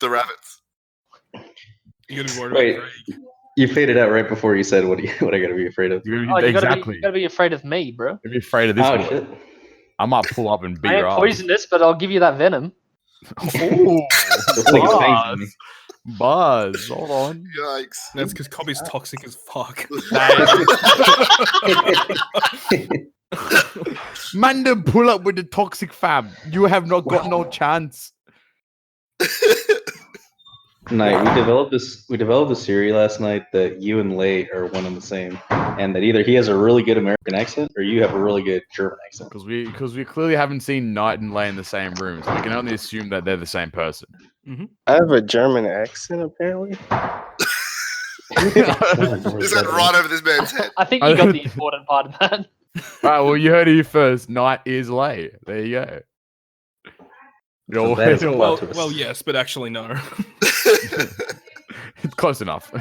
The rabbits. You gotta be worried about Craig. You faded out right before you said what I gotta be afraid of. You Exactly. You gotta be afraid of me, bro. Be afraid of this boy. Shit. I might pull up and beat I your ain't ass. poisonous, but I'll give you that venom. Ooh, Looks like it's phasing me. Buzz, hold on. Yikes. That's because Cobby's toxic as fuck. Man, then pull up with the toxic fam. You have not got no chance. Night. We developed a theory last night that you and Lay are one and the same, and that either he has a really good American accent or you have a really good German accent. Because we clearly haven't seen Knight and Lay in the same room, so we can only assume that they're the same person. Mm-hmm. I have a German accent, apparently. Is that right over this man's head? I think you got the important part of that. All right, well, you heard it here first. Knight is Lay. There you go. So that is a plot twist. Well, yes, but actually no. It's close enough.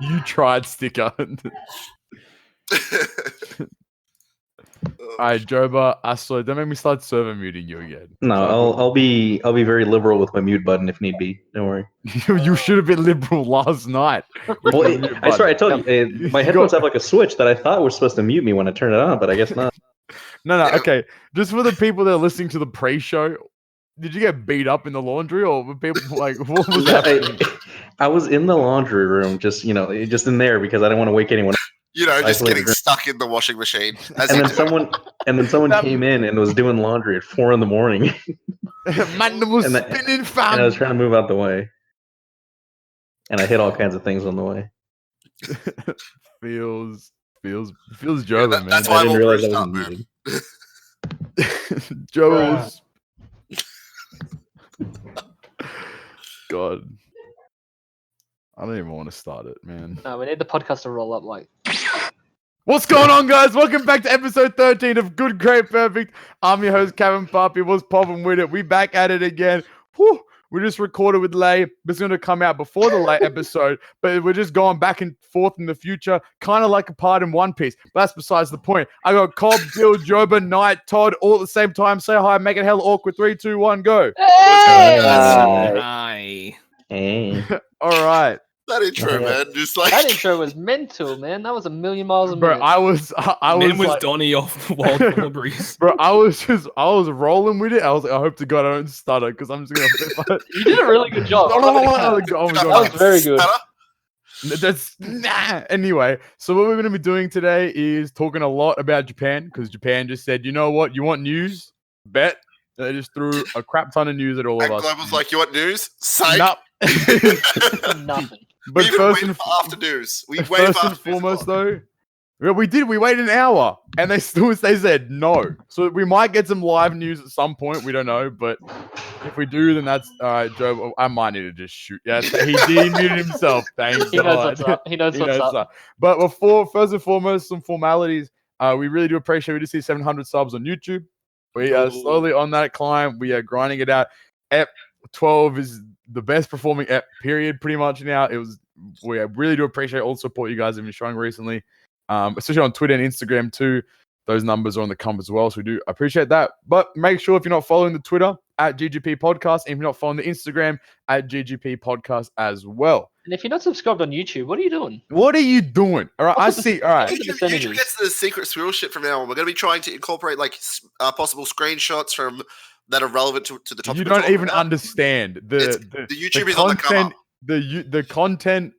You tried, sticker. Alright, Joba, Astro, don't make me start server muting you again. No, I'll be very liberal with my mute button if need be. Don't worry. You should have been liberal last night. Well, I told you, my headphones have like a switch that I thought was supposed to mute me when I turned it on, but I guess not. No, okay. Just for the people that are listening to the pre-show, did you get beat up in the laundry, or were people like, what was happening? I was in the laundry room, just in there because I didn't want to wake anyone up. Just getting stuck in the washing machine. And then someone came in and was doing laundry at 4 a.m. Man, was spinning, fam. And I was trying to move out the way, and I hit all kinds of things on the way. feels Joba, man. That's why I didn't realize bruised I up, was man. muted. Joba was... God. I don't even want to start it, man. No, we need the podcast to roll up like. What's going on, guys? Welcome back to episode 13 of Good, Great, Perfect. I'm your host, Kevin Papi. What's popping with it? We back at it again. Whew. We just recorded with Lay. It's going to come out before the Lay episode, but we're just going back and forth in the future, kind of like a part in One Piece. But that's besides the point. I got Cobb, Bill, Joba, Knight, Todd, all at the same time. Say hi, make it hell awkward. 3, 2, 1, go. Hey! Hi. Hey. All right. That intro, man. Just like That intro was mental, man. That was a million miles a Bro, minute. I was like, Donnie off the Wild Strawberries. bro, I was rolling with it. I was like, I hope to God I don't stutter because I'm just gonna. You did a really good job. Oh my That God. was very good. Anyway, so what we're going to be doing today is talking a lot about Japan because Japan just said, you know what, you want news? Bet. They just threw a crap ton of news at all of and us. Global's like, you want news? Psych. Nope. Nothing. But We even first waited and for after news. We First waited and for after news. foremost, though, we waited an hour, and they said no. So we might get some live news at some point. We don't know, but if we do, then that's all right. Joe, I might need to just shoot. Yeah, he demuted himself. Thank He knows God. what's up. He knows what's up. But first and foremost, some formalities. We really do appreciate. We just see 700 subs on YouTube. We are slowly on that climb. We are grinding it out. Ep.13 is the best performing ep period pretty much now. We really do appreciate all the support you guys have been showing recently, especially on Twitter and Instagram too. Those numbers are on the comp as well, so we do appreciate that. But make sure if you're not following the Twitter at GGP Podcast, and if you're not following the Instagram at GGP Podcast as well. And if you're not subscribed on YouTube, what are you doing? What are you doing? All right, I see. All right. YouTube gets the secret squirrel shit from now on. We're going to be trying to incorporate like possible screenshots from that are relevant to the topic. You don't even understand the YouTube is on the come up. The content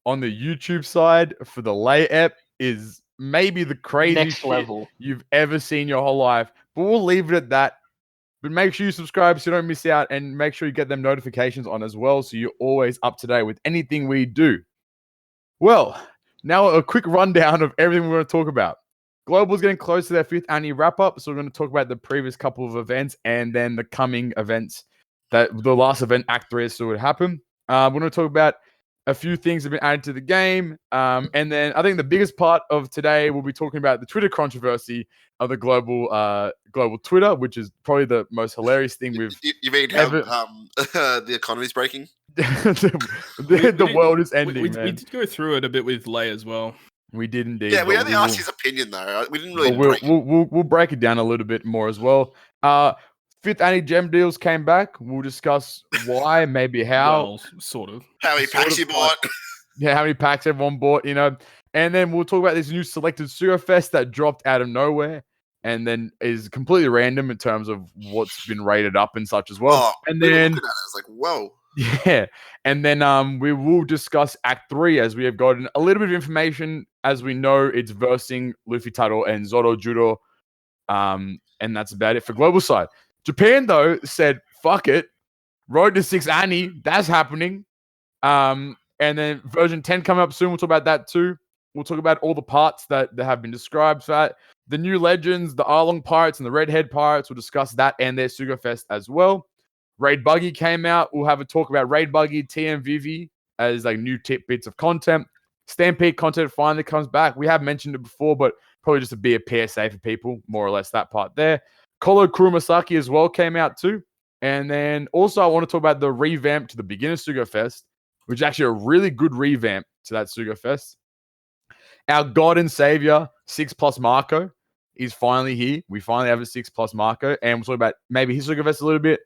on the YouTube side for the Lay ep is maybe the craziest Next level you've ever seen your whole life. But we'll leave it at that. But make sure you subscribe so you don't miss out, and make sure you get them notifications on as well so you're always up to date with anything we do. Well, now a quick rundown of everything we're going to talk about. Global's getting close to their 5th annual wrap-up, so we're going to talk about the previous couple of events and then the coming events. That the last event, Act 3, is still would happen. We're going to talk about a few things that have been added to the game. And then I think the biggest part of today, we'll be talking about the Twitter controversy of the global Twitter, which is probably the most hilarious thing we've You mean how the economy's breaking? the world is ending, we man. did go through it a bit with Lay as well. We did indeed. Yeah, we only asked his opinion, though. We didn't really break it. We'll break it down a little bit more as well. Fifth anti-gem deals came back. We'll discuss why, maybe how. Well, sort of. How many Sort packs of you bought? Yeah, how many packs everyone bought, And then we'll talk about this new selected Sugo Fest that dropped out of nowhere and then is completely random in terms of what's been rated up and such as well. Oh, and we were then looking at it. I was like, whoa. yeah, and then we will discuss Act 3 as we have gotten a little bit of information. As we know, it's versing Luffy Taro and Zoro Judo. And that's about it for global side. Japan, though, said, fuck it. Road to 6 Annie, that's happening. And then version 10 coming up soon. We'll talk about that too. We'll talk about all the parts that have been described for that. The new legends, the Arlong Pirates and the Redhead Pirates. We'll discuss that and their Sugo Fest as well. Raid Buggy came out. We'll have a talk about Raid Buggy, TM Vivi as like new bits of content. Stampede content finally comes back. We have mentioned it before, but probably just to be a PSA for people, more or less that part there. Kolo Kurumasaki as well came out too. And then also I want to talk about the revamp to the Beginner Sugo Fest, which is actually a really good revamp to that Sugo Fest. Our God and Savior 6+ Marco is finally here. We finally have a 6+ Marco, and we'll talk about maybe his Sugo Fest a little bit.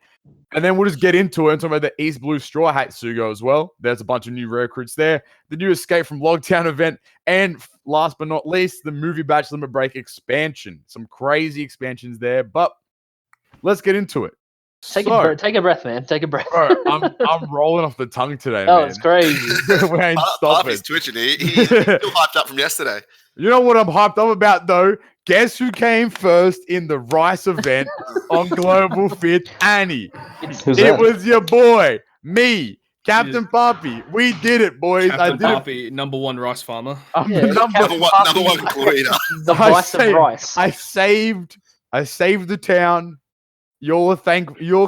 And then we'll just get into it and talk about the East Blue Straw Hat Sugo as well. There's a bunch of new recruits there. The new Escape from Logtown event. And last but not least, the Movie Batch Limit Break expansion. Some crazy expansions there, but let's get into it. Take a breath, man. Take a breath. Bro, I'm rolling off the tongue today, Oh, man. it's crazy. We ain't Harvey's stopping. twitching. He's still hyped up from yesterday. You know what I'm hyped up about, though? Guess who came first in the Rice event on Global Fit? Annie. Who's It that? was your boy, me, Captain Poppy. We did it, boys. I Captain did it. Poppy, number one rice farmer. I'm Yeah, the number. Number one leader. The I vice of saved- rice. I saved the town. You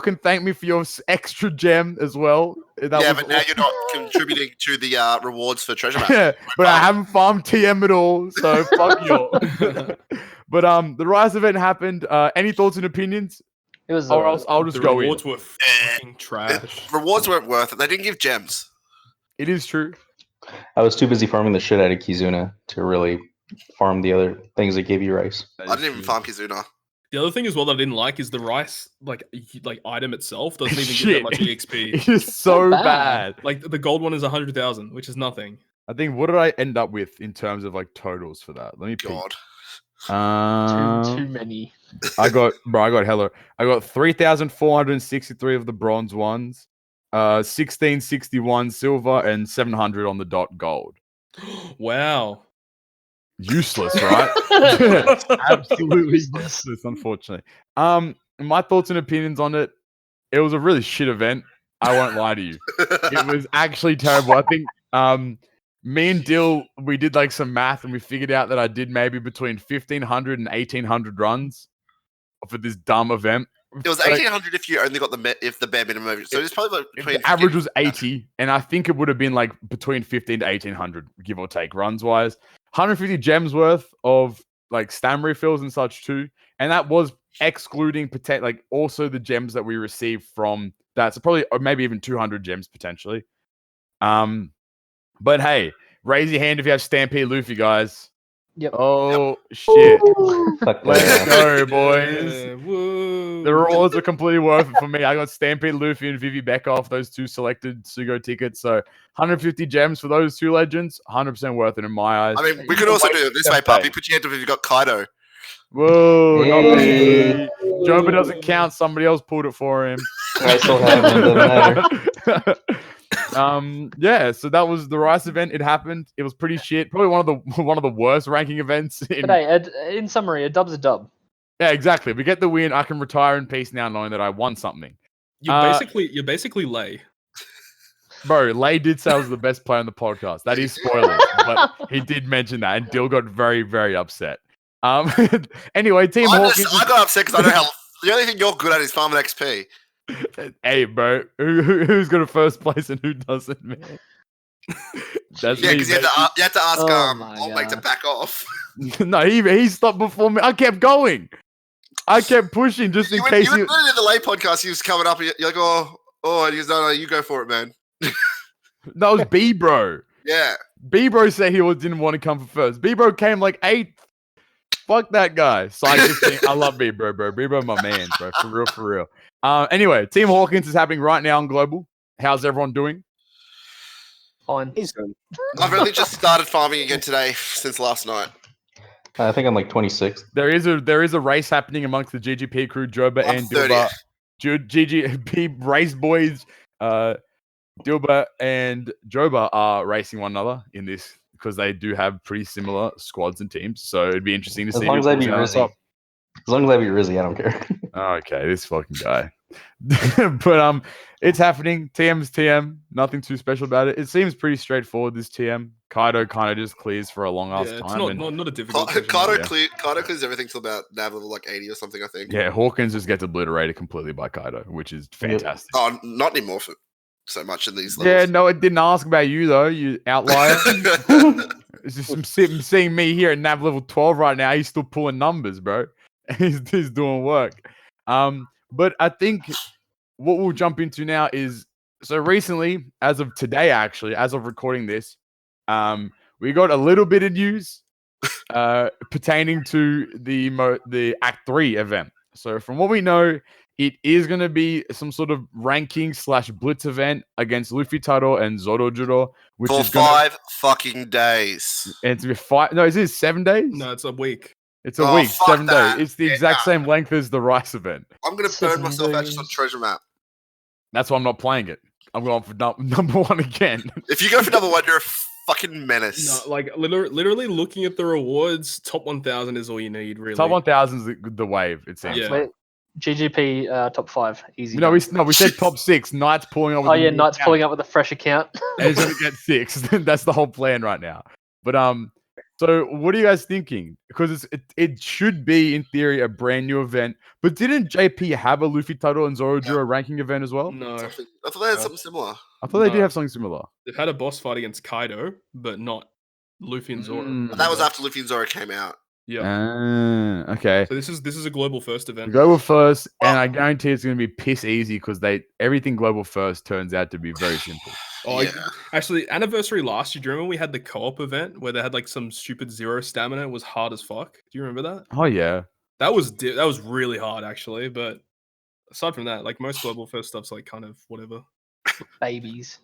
can thank me for your extra gem as well. That Yeah, was but now you're not contributing to the rewards for treasure map. yeah, but I haven't farmed TM at all, so fuck you. But the Rise event happened. Any thoughts and opinions? It was. Or else I'll just The go in. rewards were fucking trash. Rewards weren't worth it. They didn't give gems. It is true. I was too busy farming the shit out of Kizuna to really farm the other things that gave you rice. I didn't even farm Kizuna. The other thing as well that I didn't like is the rice like item itself doesn't even give Shit. that much EXP. It is so Not bad. bad. Like the gold one is 100,000, which is nothing. I think what did I end up with in terms of like totals for that? Let me peek. God. Too many. I got 3,463 of the bronze ones, 1661 silver, and 700 on the dot gold. Wow. Useless, right? Absolutely useless, unfortunately. My thoughts and opinions on it. It was a really shit event. I won't lie to you. It was actually terrible. I think me and Dill, we did like some math and we figured out that I did maybe between 1,500 and 1,800 runs for this dumb event. It was 1,800 if you only got the bare minimum. So it's probably like between The average was 80, and I think it would have been like between 15 to 1,800, give or take, runs wise. 150 gems worth of like stam refills and such too, and that was excluding like also the gems that we received from that. So probably or maybe even 200 gems potentially. But hey, raise your hand if you have Stampede Luffy, guys. Yep. Oh shit! Fuck Let's yeah. go, boys. Yeah, woo. The rewards are completely worth it for me. I got Stampede Luffy and Vivi Beck off those two selected Sugo tickets. So 150 gems for those two legends, 100% worth it in my eyes. I mean, we could also do it this way, Puppy. Put your hand up if you got Kaido. Whoa, not Yay. me. Joba doesn't count. Somebody else pulled it for him. I still have it. Doesn't matter. Yeah, so that was the Rice event. It happened. It was pretty shit. Probably one of the worst ranking events. But hey, in summary, a dub's a dub. Yeah, exactly. We get the win. I can retire in peace now, knowing that I won something. You're basically Lay. Bro, Lay did say I was the best player on the podcast. That is spoilers, but he did mention that, and Dill got very, very upset. Anyway, Team Hawkins. I got upset because I know how the only thing you're good at is farming XP. Hey, bro, who's got a first place and who doesn't, man? That's Yeah, me, because you had to ask Oh my Old Mate to God. back off. No, he stopped before me. I kept going. I kept pushing just in You case went he. in the late podcast. He was coming up. You're like, oh, and he goes, no, you go for it, man. That was B bro. Yeah. B bro said he didn't want to come for first. B bro came like 8th. Fuck that guy. Psychic thing. I love Bebo, bro. Bebo, my man, bro. For real, for real. Anyway, Team Hawkins is happening right now on Global. How's everyone doing? Fine. He's done. I've only just started farming again today since last night. I think I'm like 26th. There is a race happening amongst the GGP crew, Joba I'm and 30th. Dilba. GGP race boys, Dilba and Joba are racing one another in this because they do have pretty similar squads and teams. So it'd be interesting to As see. long who as I pulls be out on Rizzy. top. As long as I be Rizzy, I don't care. Okay, this fucking guy. But it's happening. TM's TM. Nothing too special about it. It seems pretty straightforward. This TM. Kaido kind of just clears for a long ass Yeah, it's time. not a difficult. session. Carter yeah. clears everything till about nav level like 80 or something, I think. Yeah, Hawkins just gets obliterated completely by Kaido, which is fantastic. Oh, not anymore for so much in these Yeah, levels. no, it didn't ask about you though, you outlier. It's just seeing me here at nav level 12 right now. He's still pulling numbers, bro. He's doing work. But I think what we'll jump into now is so recently, as of today, actually, as of recording this, we got a little bit of news pertaining to the Act 3 event. So from what we know, it is going to be some sort of ranking / blitz event against Luffy Taro and Zorojuro, which For is gonna, 5 fucking days. and it's gonna be 5. No, is it 7 days? No, it's a week. It's a Oh, week, fuck 7 that. days. It's the Yeah, exact nah. same length as the Rice event. I'm gonna burn 7 myself out just on days. treasure map. That's why I'm not playing it. I'm going for number 1 again. If you go for number 1, you're a fucking menace. No, like literally looking at the rewards, top 1,000 is all you need, really. Top 1000 is the wave. It seems. Yeah. Wait, GGP top 5. Easy. No, done. we said top 6. Knights pulling up. With Oh a yeah, new Knight's account. pulling up with a fresh account. And he's gonna get 6. That's the whole plan right now. But so what are you guys thinking? Because it should be in theory a brand new event. But didn't JP have a Luffy Taro and Zorojuro ranking event as well? No, I thought they had something similar. I thought they did No. have something similar. they've had a boss fight against Kaido, but not Luffy and Zoro. Mm. But that was after Luffy and Zoro came out. Yeah. Okay. So this is a global first event. Global first, and I guarantee it's going to be piss easy because everything global first turns out to be very simple. Oh, Yeah. actually, anniversary last year. Do you remember we had the co-op event where they had like some stupid 0 stamina? It was hard as fuck. Do you remember that? Oh yeah. That was really hard actually. But aside from that, like most global first stuff's like kind of whatever. Babies.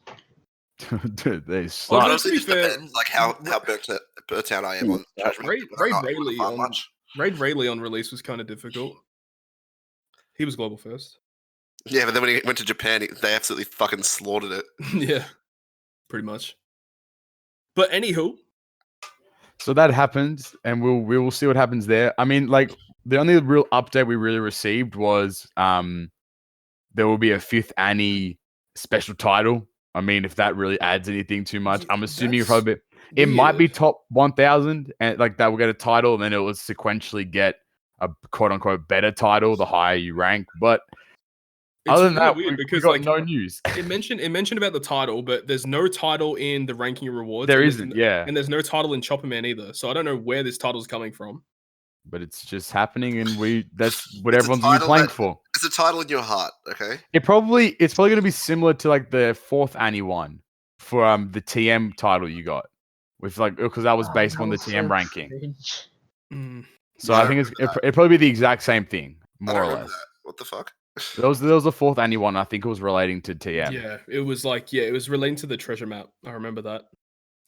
Dude, they Oh, suck. no, Honestly, to it be just fair, depends like how burnt out I am on treasure map. Raid because I'm not Rayleigh farm on much. Raid Rayleigh on release was kind of difficult. He was global first. Yeah, but then when he went to Japan, they absolutely fucking slaughtered it. Yeah, pretty much. But anywho, So that happens, and we will see what happens there. I mean, like the only real update we really received was there will be a 5th Annie special title. I mean, if that really adds anything too much, I'm assuming That's probably it might be weird. top 1000, and like that will get a title, and then it will sequentially get a quote unquote better title the higher you rank. But It's other than really that, weird we because got like no news. it mentioned about the title, but there's no title in the ranking rewards. There and there's isn't, yeah, and there's no title in Chopper Man either. So I don't know where this title's coming from. but it's just happening, and that's what It's a everyone's gonna be title playing that- for. It's a title in your heart, okay? It's probably going to be similar to like the 4th Annie one for the TM title you got, with like because that was based on the TM ranking. Mm. So Yeah, I I think it's remember it'd probably be the exact same thing, I more don't or remember less. that. What the fuck? There was the 4th Annie one. I think it was relating to TM. Yeah, it was like it was relating to the treasure map. I remember that.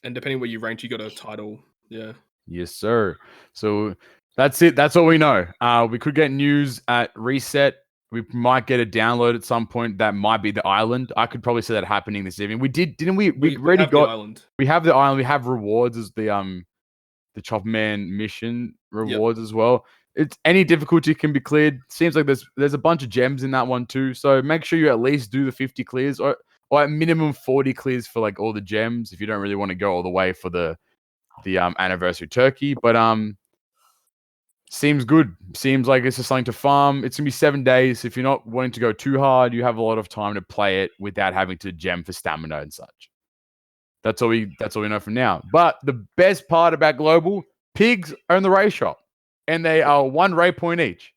And depending where you ranked, you got a title. Yeah. Yes, sir. So that's it. That's all we know. We could get news at reset. We might get a download at some point. That might be the island. I could probably see that happening this evening. We didn't we? We already have the got. island. We have the island. We have rewards as the Chopper Man mission rewards as well. It's any difficulty can be cleared. Seems like there's a bunch of gems in that one too. So make sure you at least do the 50 clears or at minimum 40 clears for like all the gems if you don't really want to go all the way for the anniversary turkey. But seems good. Seems like it's just something to farm. It's gonna be 7 days. If you're not wanting to go too hard, you have a lot of time to play it without having to gem for stamina and such. That's all we know from now. But the best part about Global, pigs are in the race shop, and they are 1 ray point each.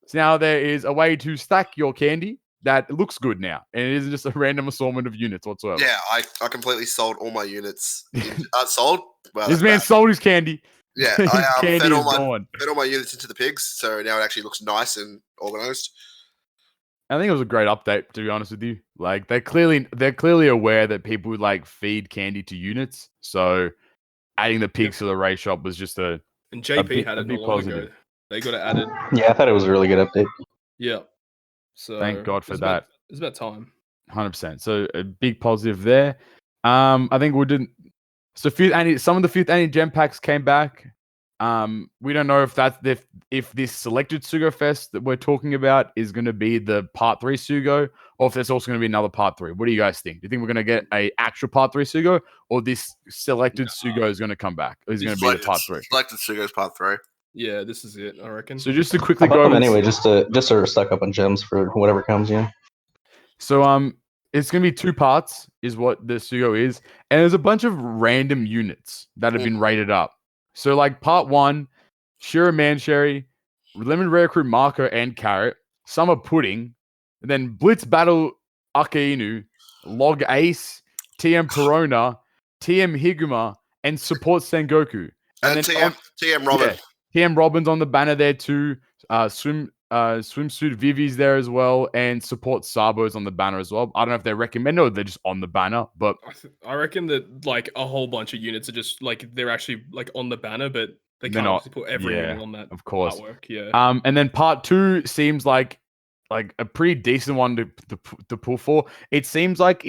So now there is a way to stack your candy that looks good now, and it isn't just a random assortment of units whatsoever. Yeah, I completely sold all my units. Sold? Well, This that's man bad. sold his candy. Yeah, His I candy fed is all my gone. units into the pigs, so now it actually looks nice and organized. I think it was a great update, to be honest with you. Like they're clearly aware that people would like feed candy to units. So adding the pigs to the raid shop was just And JP had a it big not long positive. ago. They got it added. Yeah, I thought it was a really good update. Yeah. So Thank God for it's that. It's about time. 100%. So a big positive there. I think we didn't. So some of the fifth annual gem packs came back. We don't know if that's if this selected Sugo Fest that we're talking about is going to be the Part 3 Sugo, or if there's also going to be another Part 3. What do you guys think? Do you think we're going to get a actual Part 3 Sugo, or this selected Sugo is going to come back? Or is going to be the Part 3? Selected Sugo's Part 3. Yeah, this is it, I reckon. So just to quickly I'll go buy over them this- anyway, just to sort of stock up on gems for whatever comes. Yeah. So it's gonna be 2 parts, is what the Sugo is, and there's a bunch of random units that have been rated up. So like part 1, Shira Mancherry, Lemon Rare Recruit Marco and Carrot, Summer Pudding, and then Blitz Battle Akainu, Log Ace, TM Perona, TM Higuma, and Support Sengoku. And then TM Robin. Yeah, TM Robin's on the banner there too. Swimsuit Vivi's there as well, and Support Sabo's on the banner as well. I don't know if they're recommended or they're just on the banner, but I reckon that like a whole bunch of units are just like they're actually like on the banner, but they They're can't not- obviously put every yeah, unit on that of course. artwork. Yeah. And then part 2 seems like a pretty decent one to pull for. It seems like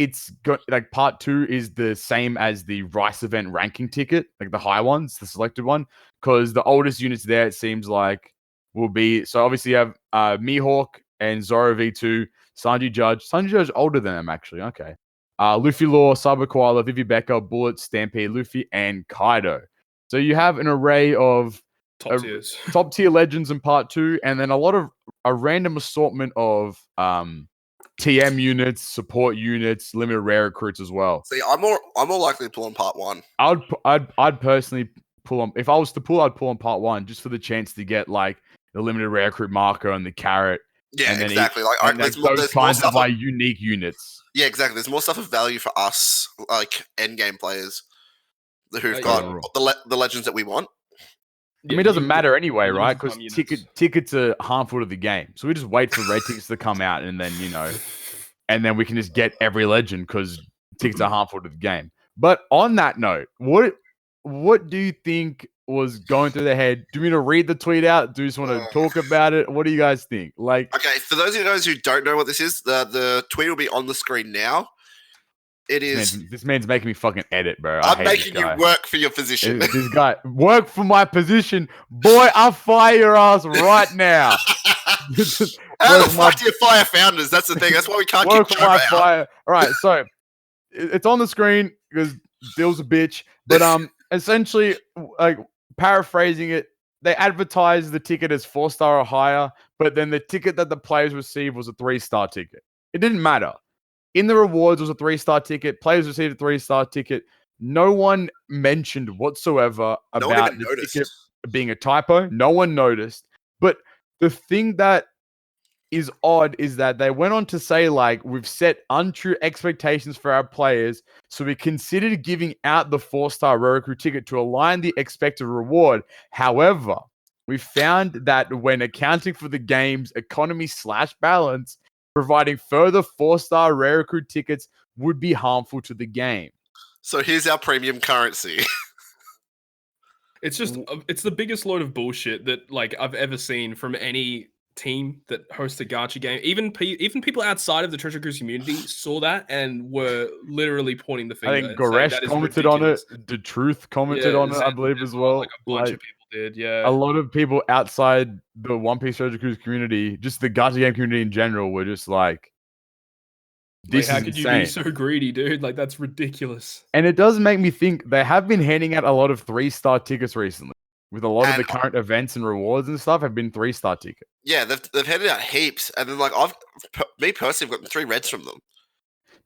like part 2 is the same as the Rice event ranking ticket, like the high ones, the selected one, because the oldest units there it seems like will be. So obviously you have Mihawk and Zoro V2, Sanji Judge older than them actually. Okay. Luffy Law, Cyber Koala, Vivi Becker, Bullet, Stampede, Luffy, and Kaido. So you have an array of Top tiers. top tier legends in part 2, and then a random assortment of TM units, support units, limited rare recruits as well. See, I'm more likely to pull on Part 1. I'd personally pull on, if I was to pull, I'd pull on part 1 just for the chance to get like the limited rare recruit Marco and the Carrot. Yeah, and then exactly. there's more kinds stuff of like unique units. Yeah, exactly. There's more stuff of value for us, like endgame players, who've got the legends that we want. I mean, it doesn't matter anyway, right? limited Because time units. tickets are harmful to the game. So we just wait for red tickets to come out, and then and then we can just get every legend because tickets are harmful to the game. But on that note, what do you think was going through their head? Do you mean to read the tweet out? Do you just want to talk about it? What do you guys think? Like, Okay, for those of you guys who don't know what this is, the tweet will be on the screen now. It is. this man's making me fucking edit, bro. I'm making you work for your position. This guy work for my position, boy. I'll fire your ass right now. How the fuck do you fire founders? That's the thing. That's why we can't Work keep for my Joe out. fire. All right, so it's on the screen because Dill's a bitch. But essentially, like paraphrasing it, they advertised the ticket as 4-star or higher, but then the ticket that the players received was a 3-star ticket. It didn't matter. In the rewards was a 3-star ticket. Players received a 3-star ticket. No one mentioned whatsoever about the ticket being a typo. No one noticed. But the thing that is odd is that they went on to say, like, we've set untrue expectations for our players, so we considered giving out the 4-star rare recruit ticket to align the expected reward. However, we found that when accounting for the game's economy/balance, providing further 4-star rare recruit tickets would be harmful to the game. So here's our premium currency. It's just it's the biggest load of bullshit that like I've ever seen from any team that hosts a gacha game. Even people outside of the Treasure Cruise community saw that and were literally pointing the finger. I think and saying, Goresh "That is commented ridiculous." on it. The Truth commented on it, I believe, as well. Like a bunch of people did, yeah. A lot of people outside the One Piece Treasure Cruise community, just the gacha game community in general, were just like, "This how is could insane." you be so greedy, dude? Like that's ridiculous. And it does make me think they have been handing out a lot of 3-star tickets recently. With a lot of the current events and rewards and stuff, have been 3-star tickets. Yeah, they've handed out heaps, and then like me personally, I've gotten 3 reds from them.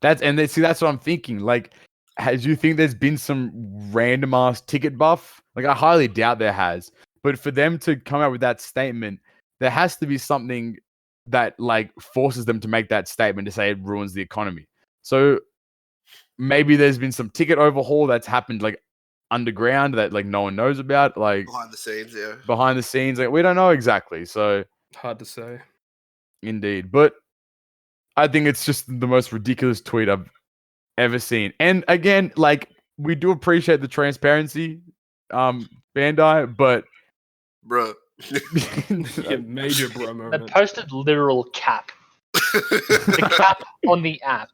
That's what I'm thinking. Like, do you think there's been some random ass ticket buff? Like, I highly doubt there has. But for them to come out with that statement, there has to be something that like forces them to make that statement to say it ruins the economy. So maybe there's been some ticket overhaul that's happened like underground that like no one knows about, like behind the scenes, yeah. behind the scenes. Like we don't know exactly. So Hard to say. indeed, but I think it's just the most ridiculous tweet I've ever seen. And again, like we do appreciate the transparency, Bandai, but Bro. Yeah, major bro They moment. posted literal cap. The cap on the app.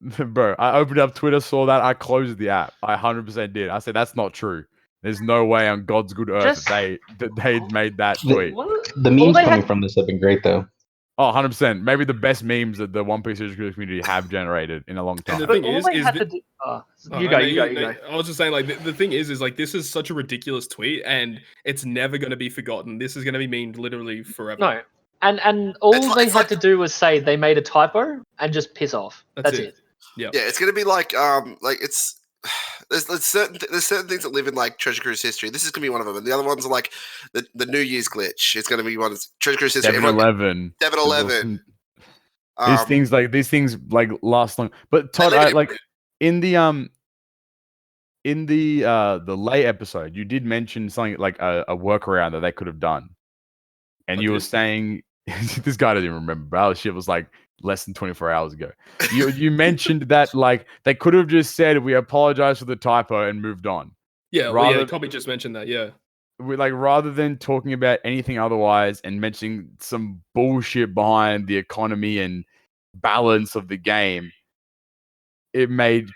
bro, I opened up Twitter, saw that, I closed the app. I 100% did. I said that's not true. There's no way on God's good earth Just- that they'd made that The- tweet. The All memes they coming had- from this have been great, though. Oh, 100%. Maybe the best memes that the One Piece community have generated in a long And time. the But thing all is they had that- to do. Oh, You no, go. no, You go. I was just saying, like, the thing is like, this is such a ridiculous tweet, and it's never going to be forgotten. This is going to be memed literally forever. No. And all It's like- they it's had like- to do was say they made a typo and just piss off. That's it. Yeah, it's gonna be like it's there's certain things that live in like Treasure Cruise history. This is gonna be one of them, and the other ones are like the New Year's glitch. It's gonna be one of Treasure Cruise history. Devin 11. Devin 11. These things like last long. But Todd, live I in- like in the lay episode, you did mention something like a workaround that they could have done, and I you were did. saying this guy doesn't remember. Bro, that shit was like less than 24 hours ago. You mentioned that like they could have just said we apologize for the typo and moved on. Yeah, well, yeah, rather- Kobe just mentioned that. Yeah, We like rather than talking about anything otherwise and mentioning some bullshit behind the economy and balance of the game, it made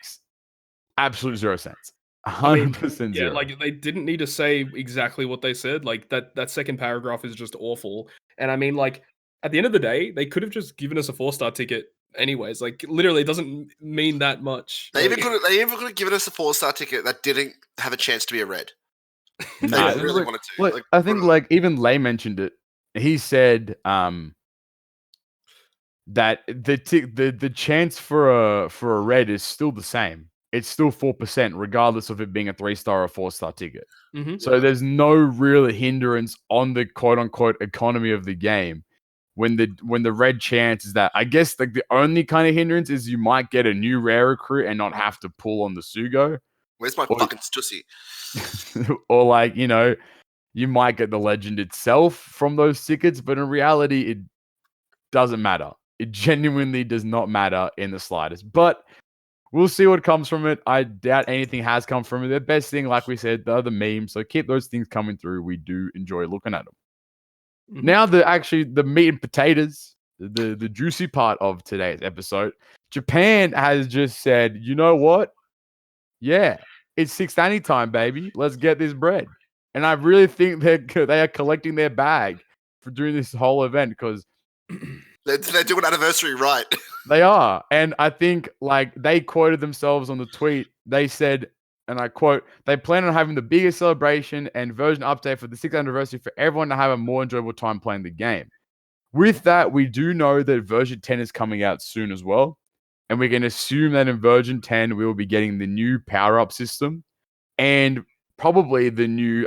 absolute zero sense. 100% yeah, zero. like they didn't need to say exactly what they said. Like that second paragraph is just awful. And I mean, like at the end of the day, they could have just given us a 4-star ticket anyways. Like literally, it doesn't mean that much. They even Like, could have given us a 4-star ticket that didn't have a chance to be a red. They Nah, really like- wanted to. Like, I think bro. like even Lay mentioned it. He said that the chance for a red is still the same. It's still 4%, regardless of it being a 3-star or 4-star ticket. mhm. So there's no real hindrance on the quote unquote economy of the game. When the red chance is that, I guess like the only kind of hindrance is you might get a new rare recruit and not have to pull on the Sugo. Where's my or- fucking stussy? Or like, you might get the legend itself from those tickets, but in reality, it doesn't matter. It genuinely does not matter in the slightest. But we'll see what comes from it. I doubt anything has come from it. The best thing, like we said, are the memes. So keep those things coming through. We do enjoy looking at them. Mhm. Now, the meat and potatoes, the juicy part of today's episode, Japan has just said, you know what? Yeah, it's 690 time, baby. Let's get this bread. And I really think they are collecting their bag for doing this whole event because They're doing anniversary right. they are. And I think like they quoted themselves on the tweet. They said, and I quote, they plan on having the biggest celebration and version update for the 6th anniversary for everyone to have a more enjoyable time playing the game. With that, we do know that version 10 is coming out soon as well. And we can assume that in version 10, we will be getting the new power-up system and probably the new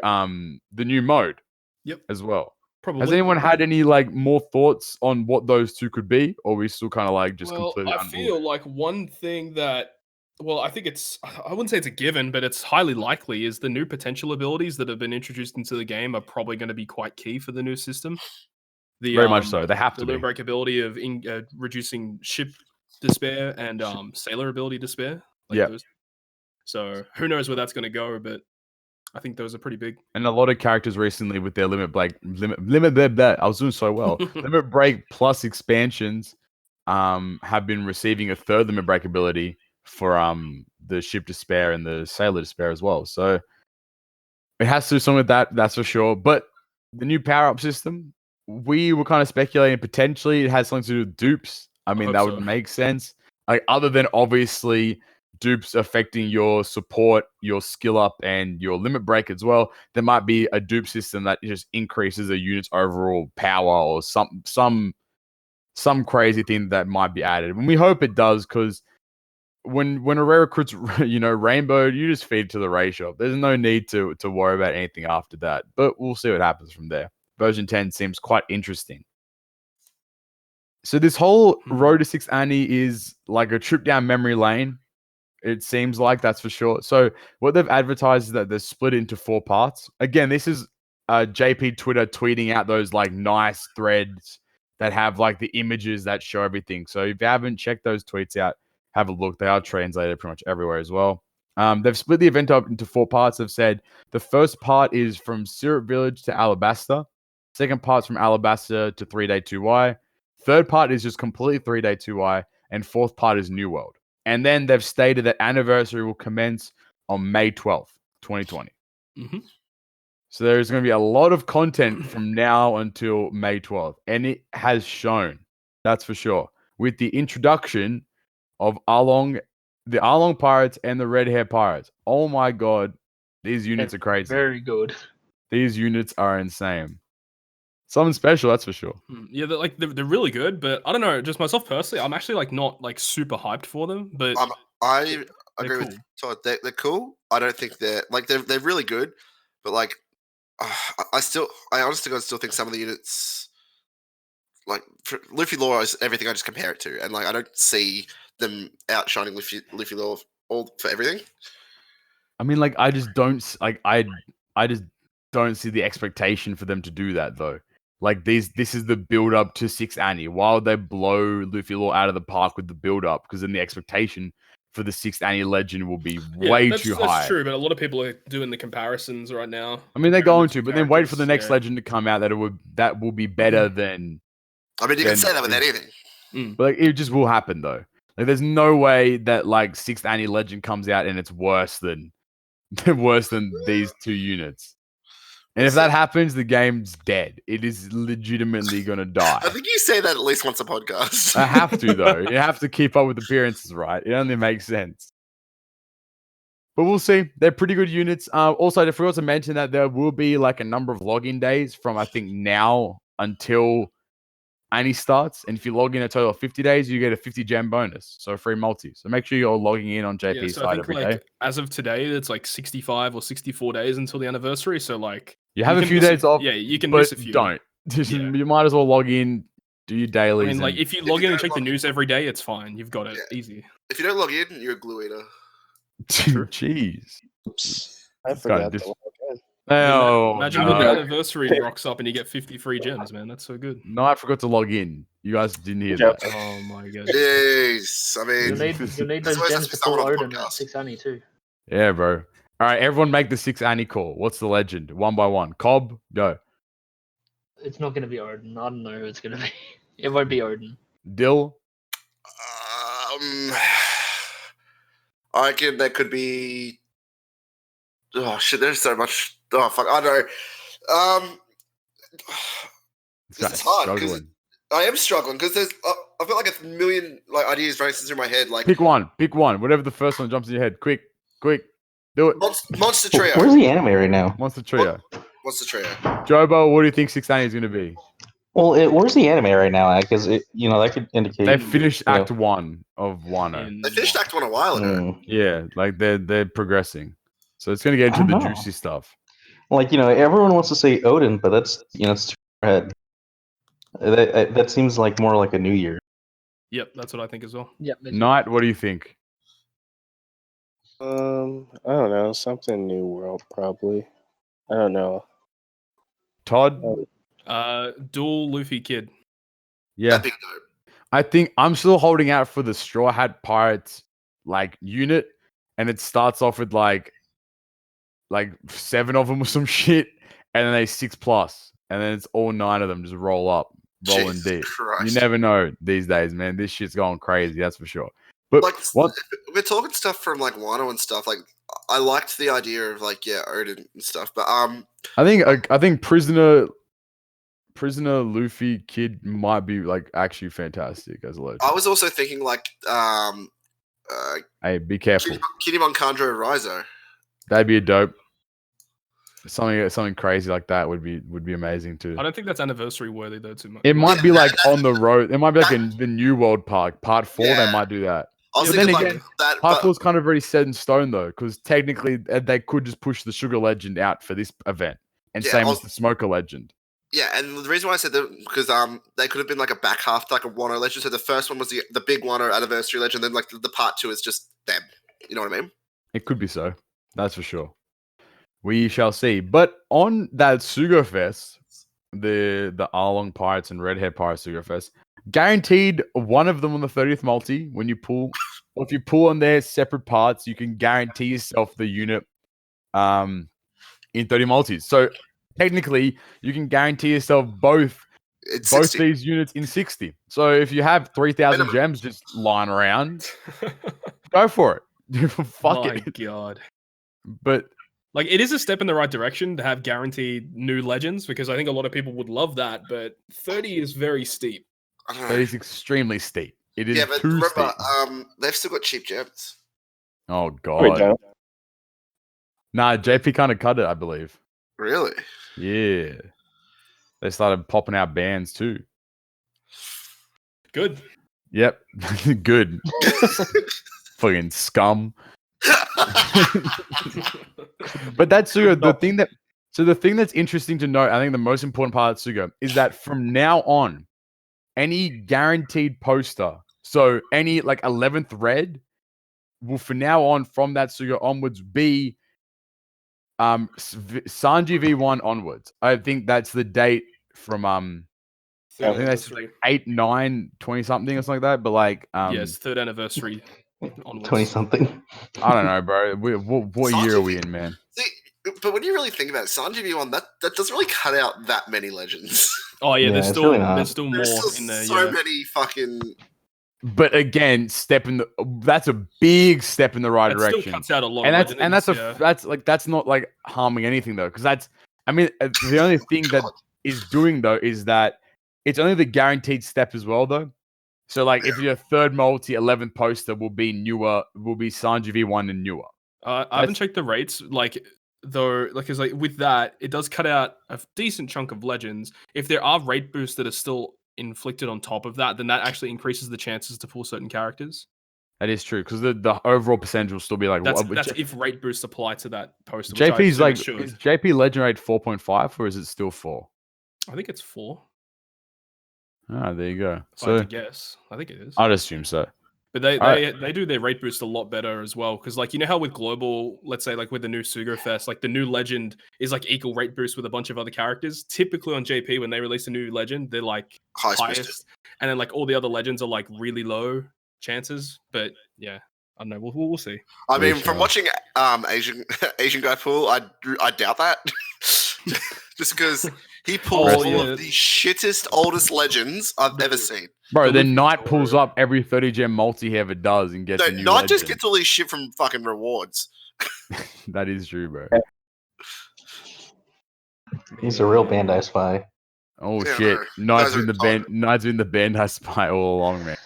mode. Yep. As well. Probably. Has anyone had any like more thoughts on what those two could be, or are we still kind of like just completely? I feel like one thing that, well, I think I wouldn't say it's a given, but it's highly likely is the new potential abilities that have been introduced into the game are probably going to be quite key for the new system. Very much so. They have The to be. limit break ability of reducing ship despair and sailor ability despair. Yeah. those. So who knows where that's going to go, but I think those are pretty big. And a lot of characters recently with their limit break, I was doing so well. Limit break plus expansions have been receiving a third limit break ability for the ship despair and the sailor despair as well. So it has to do something with that, that's for sure. But the new power up system, we were kind of speculating potentially it has something to do with dupes. I mean, hope that so. would make sense. Like other than obviously dupes affecting your support, your skill up, and your limit break as well, there might be a dupe system that just increases a unit's overall power or some crazy thing that might be added. And we hope it does, because when a rare recruit's rainbow, you just feed it to the Ray shop. There's no need to worry about anything after that. But we'll see what happens from there. Version 10 seems quite interesting. So this whole Road to 6 Annie is like a trip down memory lane. It seems like that's for sure. So what they've advertised is that they're split into 4 parts. Again, this is JP Twitter tweeting out those like nice threads that have like the images that show everything. So if you haven't checked those tweets out, have a look. They are translated pretty much everywhere as well. They've split the event up into 4 parts. They've said the first part is from Syrup Village to Alabasta. Second part's from Alabasta to 3-Day 2Y. Third part is just completely 3-Day 2Y. And fourth part is New World. And then they've stated that anniversary will commence on May 12th, 2020. Mm-hmm. So there's going to be a lot of content from now until May 12th. And it has shown, that's for sure, with the introduction of the Arlong Pirates and the Red Hair Pirates. Oh my God, these units are crazy. Very good. These units are insane. Something special, that's for sure. Yeah, they're really good, but I don't know. Just myself personally, I'm actually like not like super hyped for them. But I agree cool. with Todd. They're cool. I don't think they're really good, but like I honestly God still think some of the units like Luffy Law is everything I just compare it to, and like I don't see them outshining Luffy Law all for everything. I mean, like I just don't like I just don't see the expectation for them to do that though. Like this is the build up to 6 Annie. Why would they blow Luffy Law out of the park with the build up? Because then the expectation for the 6th Annie legend will be way too high. That's true, but a lot of people are doing the comparisons right now. I mean, they're going to, but then wait for the next legend to come out that will be better than. I mean, you can say that with anything. But like, it just will happen though. Like, there's no way that like 6th Annie legend comes out and it's worse than these 2 units. And if that happens, the game's dead. It is legitimately going to die. I think you say that at least once a podcast. I have to, though. You have to keep up with appearances, right? It only makes sense. But we'll see. They're pretty good units. Also, I forgot to mention that there will be like a number of login days from, I think, now until Annie starts. And if you log in a total of 50 days, you get a 50 gem bonus. So free multi. So make sure you're logging in on JP's side every day. As of today, it's like 65 or 64 days until the anniversary. So like you have a few days off. Yeah, you can miss a few. Don't. You might as well log in, do your dailies. I mean, like if you log in and check the news every day, it's fine. You've got it easy. If you don't log in, you're a glue eater. Jeez. Oops. I forgot to log in. Oh, imagine when the anniversary rocks up and you get 50 free gems, man. That's so good. No, I forgot to log in. You guys didn't hear that. Oh my god. Jeez. I mean, you need those gems to pull Odin at 6 Annie too. Yeah, bro. All right, everyone make the 6 Annie call. What's the legend? 1 by 1. Cobb, go. It's not going to be Odin. I don't know who it's going to be. It won't be Odin. Dill? I reckon there could be... Oh, shit, there's so much... Oh, fuck, I don't know. This is hard, because I am struggling, because there's... I've got like a million like ideas racing through my head. Like, pick one. Whatever the first one jumps in your head. Quick. Do it. Monster Trio. Where's the anime right now? Monster Trio. Monster Trio. Jobo, what do you think 6 Annie is going to be? Well, where's the anime right now? Because that could indicate they finished Act 1 of Wano. They finished Act 1 a while ago. Yeah, like they're progressing, so it's going to get into the juicy stuff. Like everyone wants to say Odin, but that's it's too far ahead. That seems like more like a New Year. Yep, that's what I think as well. Yep. Knight, what do you think? I don't know. Something New World, probably. I don't know. Todd? Dual Luffy Kid. Yeah. That'd be dope. I think I'm still holding out for the Straw Hat Pirates like unit, and it starts off with like 7 of them or some shit, and then they 6+, and then it's all 9 of them just rolling deep. Christ. You never know these days, man. This shit's going crazy, that's for sure. But like, what we're talking stuff from like Wano and stuff. Like, I liked the idea of like Odin and stuff, but I think Prisoner Luffy Kid might be like actually fantastic as a legend. I was also thinking like hey, be careful. Kinemon Kanjo Rizo. That'd be a dope. Something crazy like that would be amazing too. I don't think that's anniversary worthy though too much. It might be like on the road. It might be like in the New World Park, Part 4. Yeah. They might do that. I was then thinking again, like that. Part 4 is kind of already set in stone though, because technically they could just push the Sugar Legend out for this event, and same as the Smoker Legend. Yeah, and the reason why I said that because they could have been like a back half like a Wano legend. So the first one was the big Wano anniversary legend, then like the part 2 is just them. You know what I mean? It could be so. That's for sure. We shall see. But on that Sugo Fest, the Arlong Pirates and Redhead Pirates Sugo Fest, guaranteed one of them on the 30th multi. When you pull, or if you pull on their separate parts, you can guarantee yourself the unit in 30 multis. So technically, you can guarantee yourself both It's both 60. these units in 60. So if you have 3,000 Minimum. gems just lying around, go for it. Fuck My it. God. But Like, it is a step in the right direction to have guaranteed new legends because I think a lot of people would love that, but 30 is very steep. I don't know. that is extremely steep. It is Yeah, but too remember, steep. they've still got cheap gems. Oh We god. don't. Nah, JP kind of cut it, I believe. Really? Yeah. They started popping out bands too. Good. Yep. Good. Fucking scum. But that's Sugo. The thing that's interesting to note, I think the most important part of Sugo is that from now on, any guaranteed poster, so any like 11th red, will from now on, from that Sugo onwards, be Sanji V1 onwards. I think that's the date from Third I think that's anniversary. 8, 9, 20 something or something like that. But like Yes, third anniversary onwards. 20 something. I don't know, bro. What year are we Sanji in, man? See, but when you really think about it, Sanji V1, that doesn't really cut out that many legends. Oh yeah, Yeah, there's it's still really not. there's still more There's still in there. so Yeah. many fucking. But again, that's a big step in the right That direction. still cuts out a lot And of that's not like harming anything though, because the only thing that is doing though is that it's only the guaranteed step as well though. So like if your third multi 11th poster will be Sanji V1 and newer. I haven't checked the rates, because with that, it does cut out a decent chunk of legends. If there are rate boosts that are still inflicted on top of that, then that actually increases the chances to pull certain characters. That is true because the overall percentage will still be like That's if rate boosts apply to that poster. Which I JP's assume like it should. is JP legend rate 4.5 or is it still 4? I think it's 4. Ah, there you go. If I had So to guess, I think it is. I'd assume so. But they Alright. they do their rate boost a lot better as well. Because like you know how with global, let's say like with the new Sugo Fest, like the new legend is like equal rate boost with a bunch of other characters. Typically on JP when they release a new legend, they're like Highest highest, boosted. and then like all the other legends are like really low chances. But yeah, I don't know. We'll see. I mean, We from shall. watching Asian guy pull, I doubt that. Just because he pulls Oh, all yeah. of the shittest, oldest legends I've ever seen. Bro, The then Luffy Knight Zoro. pulls up every 30 gem multi he ever does and gets No, a new not just legend. gets all these shit from fucking rewards. That is true, bro. He's a real Bandai spy. Oh Yeah, shit. no. Knight's Guys been are the band Knight's been the Bandai spy all along, man.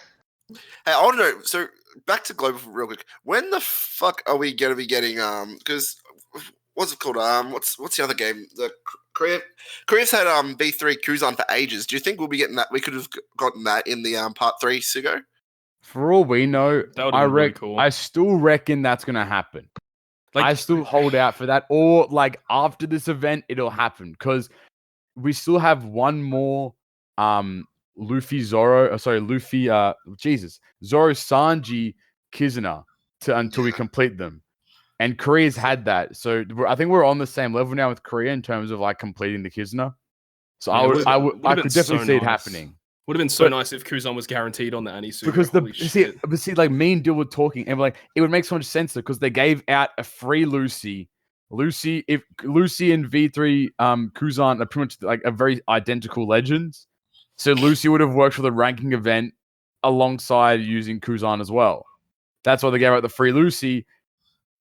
Hey, I want to know. So back to global real quick. When the fuck are we gonna be getting Because what's it called? What's the other game? The Korea's had B3 Kuzan for ages. Do you think we'll be getting that? We could have gotten that in the part 3 Sugo. For all we know, That would've been really cool. I still reckon that's gonna happen. Like I still hold out for that. Or like after this event, it'll happen. Because we still have one more Luffy Zoro Sanji Kizuna until we complete them. And Korea's had that. So I think we're on the same level now with Korea in terms of like completing the Kizuna. So Yeah, I would've could been definitely so see it nice. happening. would have been so But- nice if Kuzan was guaranteed on the Anisu. Because like me and Dill were talking, and we're like, it would make so much sense because they gave out a free Lucy. If Lucy and V3 Kuzan are pretty much like a very identical legends. So Lucy would have worked for the ranking event alongside using Kuzan as well. That's why they gave out the free Lucy,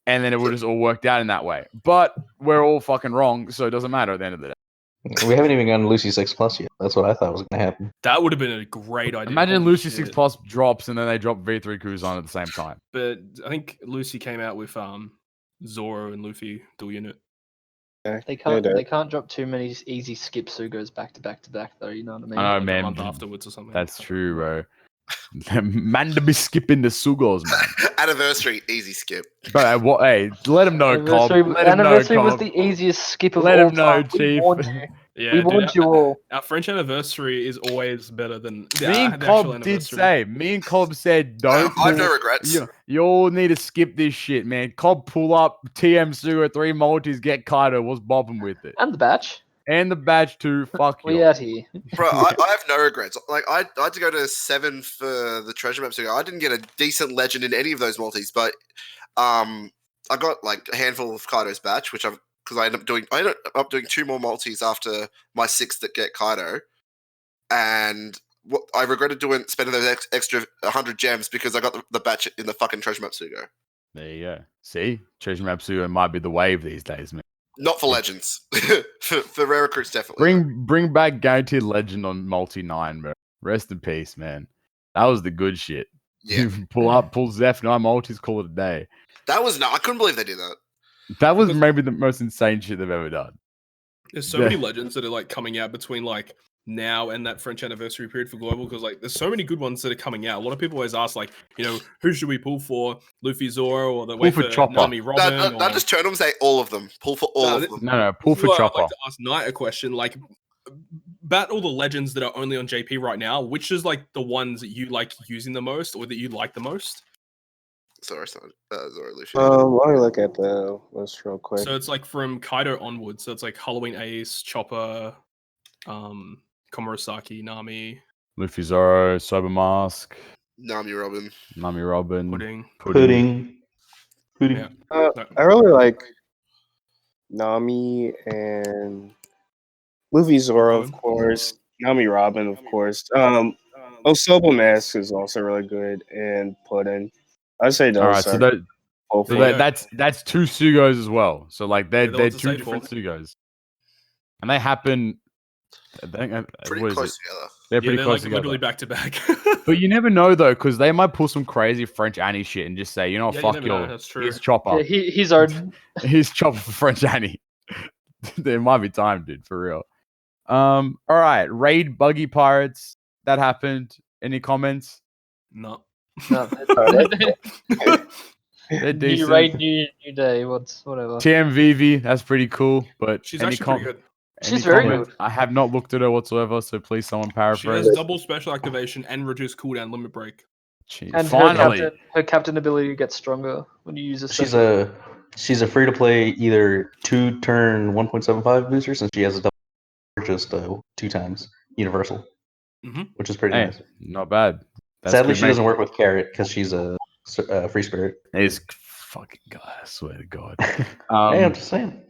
and then it would have just all worked out in that way. But we're all fucking wrong, so it doesn't matter at the end of the day. We haven't even gotten Lucy 6 Plus yet. That's what I thought was going to happen. That would have been a great idea. Imagine Holy Lucy shit. 6 Plus drops and then they drop V3 Kuzan at the same time. But I think Lucy came out with Zoro and Luffy dual unit. They can't drop too many easy skip Sugos back to back to back though. You know what I mean? I know, Like man. a month afterwards or something. That's true, bro. Man to be skipping the Sugos, man. Anniversary, easy skip. But hey, let him know, Cobb. Anniversary, Let him know, anniversary was Cobb. the easiest skip of Let all him know, time. We Chief. warned you. Yeah, We dude, warned you all. our French anniversary is always better than the, Me and the actual Cobb did anniversary. say. Me and Cobb said, don't. I have no pull- regrets. You all need to skip this shit, man. Cobb pull up TM Sugo 3 multis, get Kaido, was bobbing with it. And the batch. And the badge too. Fuck We you. out here. Bro, I have no regrets. Like I had to go to 7 for the treasure map, so I didn't get a decent legend in any of those multis, but I got like a handful of Kaido's batch, which I ended up doing 2 more multis after my 6 that get Kaido, and what I regretted spending those extra 100 gems because I got the batch in the fucking treasure map Sugo. There you go. See? Treasure Map Sugo might be the wave these days, man. Not for legends. for rare recruits, definitely. Bring back guaranteed legend on multi 9, bro. Rest in peace, man. That was the good shit. Yeah, pull Zeph 9 multis, call it a day. that was I couldn't believe they did that. That was Because- maybe the most insane shit they've ever done. There's so many legends that are like coming out between like now and that French anniversary period for global, because like there's so many good ones that are coming out. A lot of people always ask, like, you know, who should we pull for? Luffy Zoro or the way for for Chopper. Nami Robin? No, just turn them, say all of them. Pull for all No, of th- them. No, pull for Well, Chopper. I'd like to ask Knight a question. Like, bat all the legends that are only on JP right now. Which is like the ones that you like using the most, or that you like the most? Sorry, son. Zoro Luffy. Let me look at the list real quick. So it's like from Kaido onwards. So it's like Halloween Ace, Chopper, Komurasaki, Nami, Luffy Zoro, Sober Mask, Nami Robin. Nami Robin, Pudding. Pudding. Yeah. No. I really like Nami and Luffy Zoro, of Robin. course. Nami Robin, of course. Osoba Mask is also really good, and Pudding. I'd say those All right, so are that, both so of Yeah. that's 2 Sugos as well. So like Yeah, they're the ones to two save different for. Sugos, and they happen. I think, Pretty what is close it? together. They're Yeah, pretty they're close like together. literally back to back. But you never know though, because they might pull some crazy French Annie shit and just say, you know, Yeah, you fuck never know, you. that's true. Here's Chopper. Yeah, he's our. Here's Chopper for French Annie. There might be time, dude, for real. All right, raid buggy pirates. That happened. Any comments? No. No, They're new decent. raid, new day. Whatever. TMVV, that's pretty cool. But She's any actually pretty good. any She's very comments? good. I have not looked at her whatsoever, so please someone She paraphrase. has double special activation and reduced cooldown limit break. Jeez, And finally. her captain ability gets stronger when you use a. She's special. a free to play either 2-turn 1.75 booster, since she has a double, or just 2 times universal, Mhm. which is pretty Hey, nice. not bad. That's Sadly, good, she mate. doesn't work with Carrot because she's a free spirit. This fucking guy, I swear to God. Hey, I'm just saying.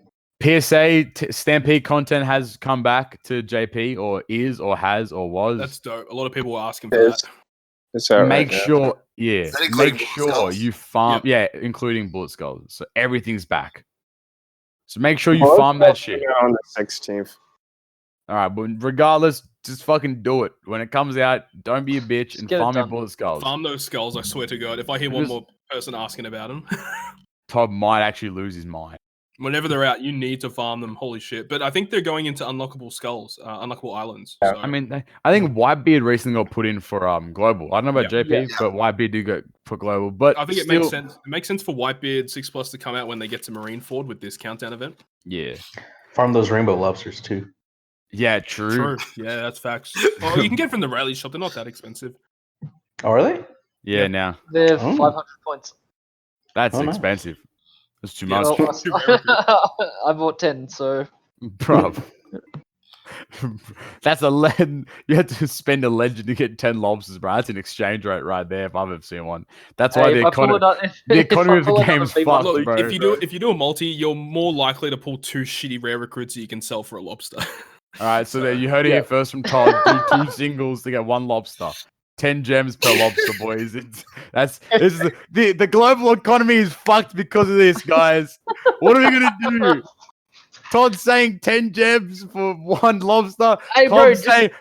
PSA Stampede content has come back to JP, or is, or has, or was. That's dope. A lot of people were asking for It's- that. It's all right. Make now. sure, yeah, that including make Bullet sure Skulls? you farm, Yep. yeah, including Bullet Skulls. So everything's back. So make sure you Bullet farm that Skulls shit. are on the 16th. All right, but regardless, just fucking do it. When it comes out, don't be a bitch Just and get it farm your done. Bullet Skulls. Farm those skulls, I swear to God. If I hear one Because- more person asking about them, Todd might actually lose his mind. whenever they're out, you need to farm them. Holy shit. But I think they're going into unlockable skulls, unlockable islands. So, I mean, I think Whitebeard recently got put in for global. I don't know about Yeah. JP, Yeah. but Whitebeard did go for global. But I think it still, makes sense. It makes sense for Whitebeard 6+ to come out when they get to Marineford with this countdown event. Yeah, Farm those rainbow lobsters too. yeah, true. Yeah, that's facts. Oh, you can get from the Rayleigh shop. They're not that expensive. Oh, are they? Yeah, Yeah. now They're Oh. 500 points. that's Oh, nice. expensive. That's too Yeah, much, Well, Too rare I bought 10, so bro. That's a legend. You had to spend a legend to get 10 lobsters, bro. That's an exchange rate right there. If I've ever seen one, that's why hey, the if I pull economy. it up, the if I economy of the pull it up game's a B1 fucked, Look, bro. if you do a multi, you're more likely to pull 2 shitty rare recruits that you can sell for a lobster. All right, so there you heard it here first from Todd. Do 2 singles to get 1 lobster. 10 gems per lobster, boys. This is the global economy is fucked because of this, guys. What are we gonna do? Todd's saying 10 gems for 1 lobster. Hey, bro,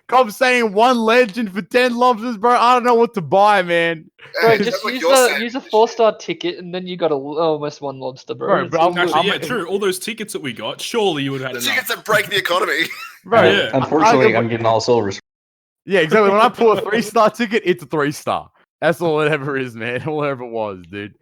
Cobb's saying 1 legend for 10 lobsters, bro. I don't know what to buy, man. bro, Hey, just that's like use you're a saying. use a 4-star ticket, and then you got almost 1 lobster, bro. Bro, It's but all I'm- good. Actually, yeah, I'm- true. All those tickets that we got, surely you would have The had tickets enough. that break the economy. Bro, Yeah. Unfortunately, I'm getting all silvers. Yeah, exactly. When I pull a 3-star ticket, it's a 3-star. That's all it ever is, man. All it ever was, dude.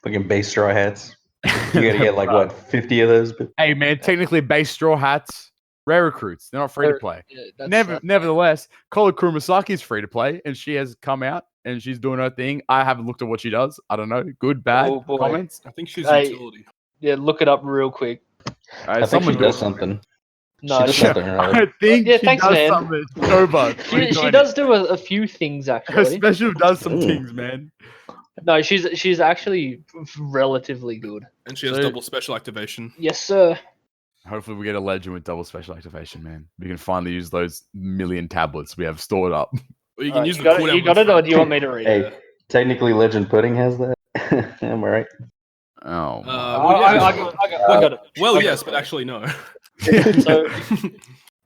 Fucking base straw hats. You gotta get like Bro. what, 50 of those? But Hey, man, technically base straw hats Rare recruits. They're not free to play. Yeah, that's Nevertheless, Kola Kuromasaki is free to play, and she has come out and she's doing her thing. I haven't looked at what she does. I don't know. Good, bad Oh, boy. comments. I think she's Hey, utility. Yeah, look it up real quick. I think someone she does do it. something. No, she does she- something I right. think Yeah, she thanks, does man. something. Joba, she does do a few things Her actually. special does some Ooh. things, man. No, she's actually relatively good. And she has So- double special activation. Yes, sir. Hopefully, we get a legend with double special activation, man. We can finally use those million tablets we have stored up. Or you can Alright, use you the got it. cooldown You got ones it, or for- do you want me to read? Hey, technically, Legend Pudding has that. Am I right? Oh, my. well, yeah. I got it. Well, I got yes, it. but actually no. So,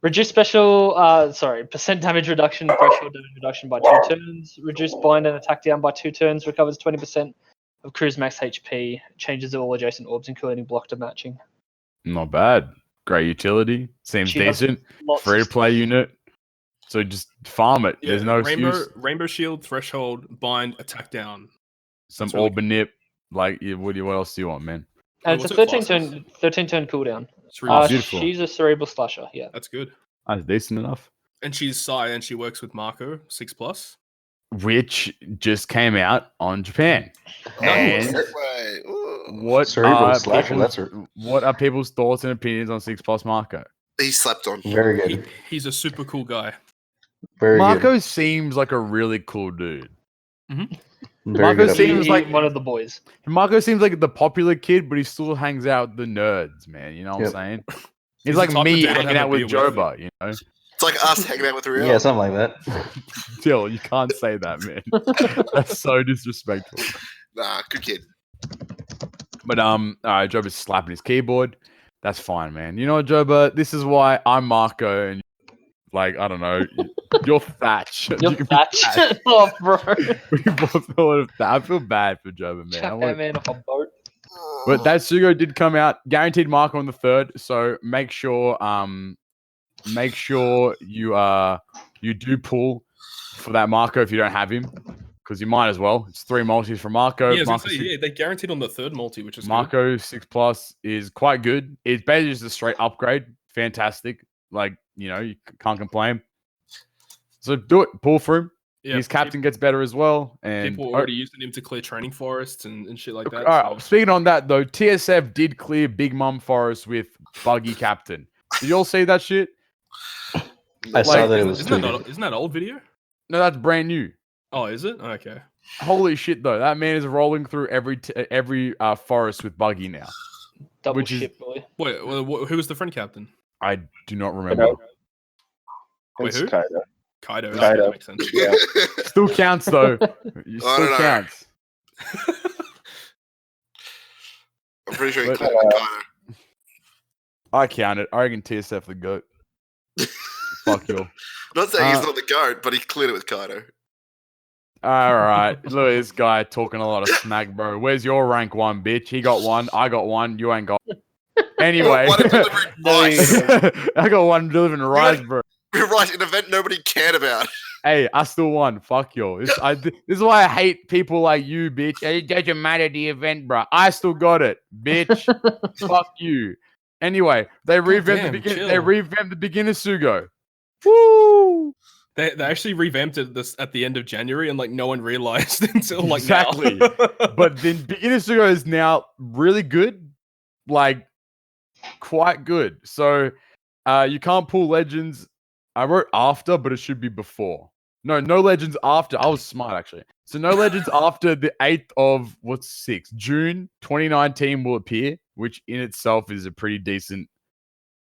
reduce special, percent damage reduction, threshold damage reduction by 2 turns. Reduce bind and attack down by 2 turns. Recovers 20% of crew's max HP. Changes all adjacent orbs, including block to matching. Not bad. Great utility. Seems She does decent. lots Free of to play unit. So just farm it. Yeah, There's no excuse. Rainbow Shield, Threshold, Bind, Attack Down. Some That's really Orb Nip. Like, what else do you want, man? And What's it's a her classes? 13 turn cooldown. Cerebral beautiful. She's a cerebral slasher. Yeah. That's good. That's decent enough. And she's Psy and she works with Marco 6+. Which just came out on Japan. And Segue. Ooh. what are people's thoughts and opinions on 6+ Marco? He slept on. Very good. He's a super cool guy. Very Marco good. seems like a really cool dude. Very Marco good. seems like one of the boys. Marco seems like the popular kid, but he still hangs out with the nerds, man. You know what Yep. I'm saying? He's He's the like type of me dude I'd hanging have a out with beer with. Joba, you know? It's like us hanging out with Real. Yeah, something like that. Still, you can't say that, man. That's so disrespectful. Nah, good kid. But all right, Joba's slapping his keyboard. That's fine, man. You know what, Joba? This is why I'm Marco, and like I don't know, you're Thatch. You're You can be Thatch. Oh, bro. We both know what I feel bad for Joba, man. I Chuck want- that man off a boat. But that Sugo did come out, guaranteed Marco on the 3rd. So make sure you do pull for that Marco if you don't have him, because you might as well. It's 3 multis for Marco. Yeah, I was gonna Marco, say, they guaranteed on the 3rd multi, which is good. Marco 6+ is quite good. It's basically just a straight upgrade. Fantastic. Like, you can't complain. So do it. Pull for him. Yeah, His captain gets better as well. And people were already using him to clear training forests and shit like that. all right, so- speaking on that though, TSF did clear Big Mum Forest with Buggy Captain. Did you all see that shit? I saw that it was Isn't tweeted. that old video? No, that's brand new. Oh, is it? Okay. Holy shit, though! That man is rolling through every forest with Buggy now. Double Which is- shit, boy. Wait, who was the friend captain? I do not remember. Wait, It's who? Kaido. Kaido. Kaido. That makes sense. Yeah. Still counts though. It I still don't know. counts. I'm pretty sure he But- cleared with Kaido. I count it. I reckon TSF the goat. Fuck you. Not saying he's Uh, not the goat, but he cleared it with Kaido. All right, look at this guy talking a lot of smack, bro. Where's your rank 1, bitch? He got 1. I got 1. You ain't got. Anyway, What a delivering rice. I got 1 delivering rice, bro. We're right, an event nobody cared about. Hey, I still won. Fuck you. This is why I hate people like you, bitch. It doesn't matter the event, bro. I still got it, bitch. Fuck you. Anyway, they revamped damn, chill. They revamped the beginner Sugo. Woo! They actually revamped it at the end of January, and like no one realized until like Exactly. now. But then beginner Sugo is now really good, like quite good. So you can't pull legends. I wrote after, but it should be before. No legends after. I was smart actually. So no legends after the 8th of June 2019 will appear, which in itself is a pretty decent.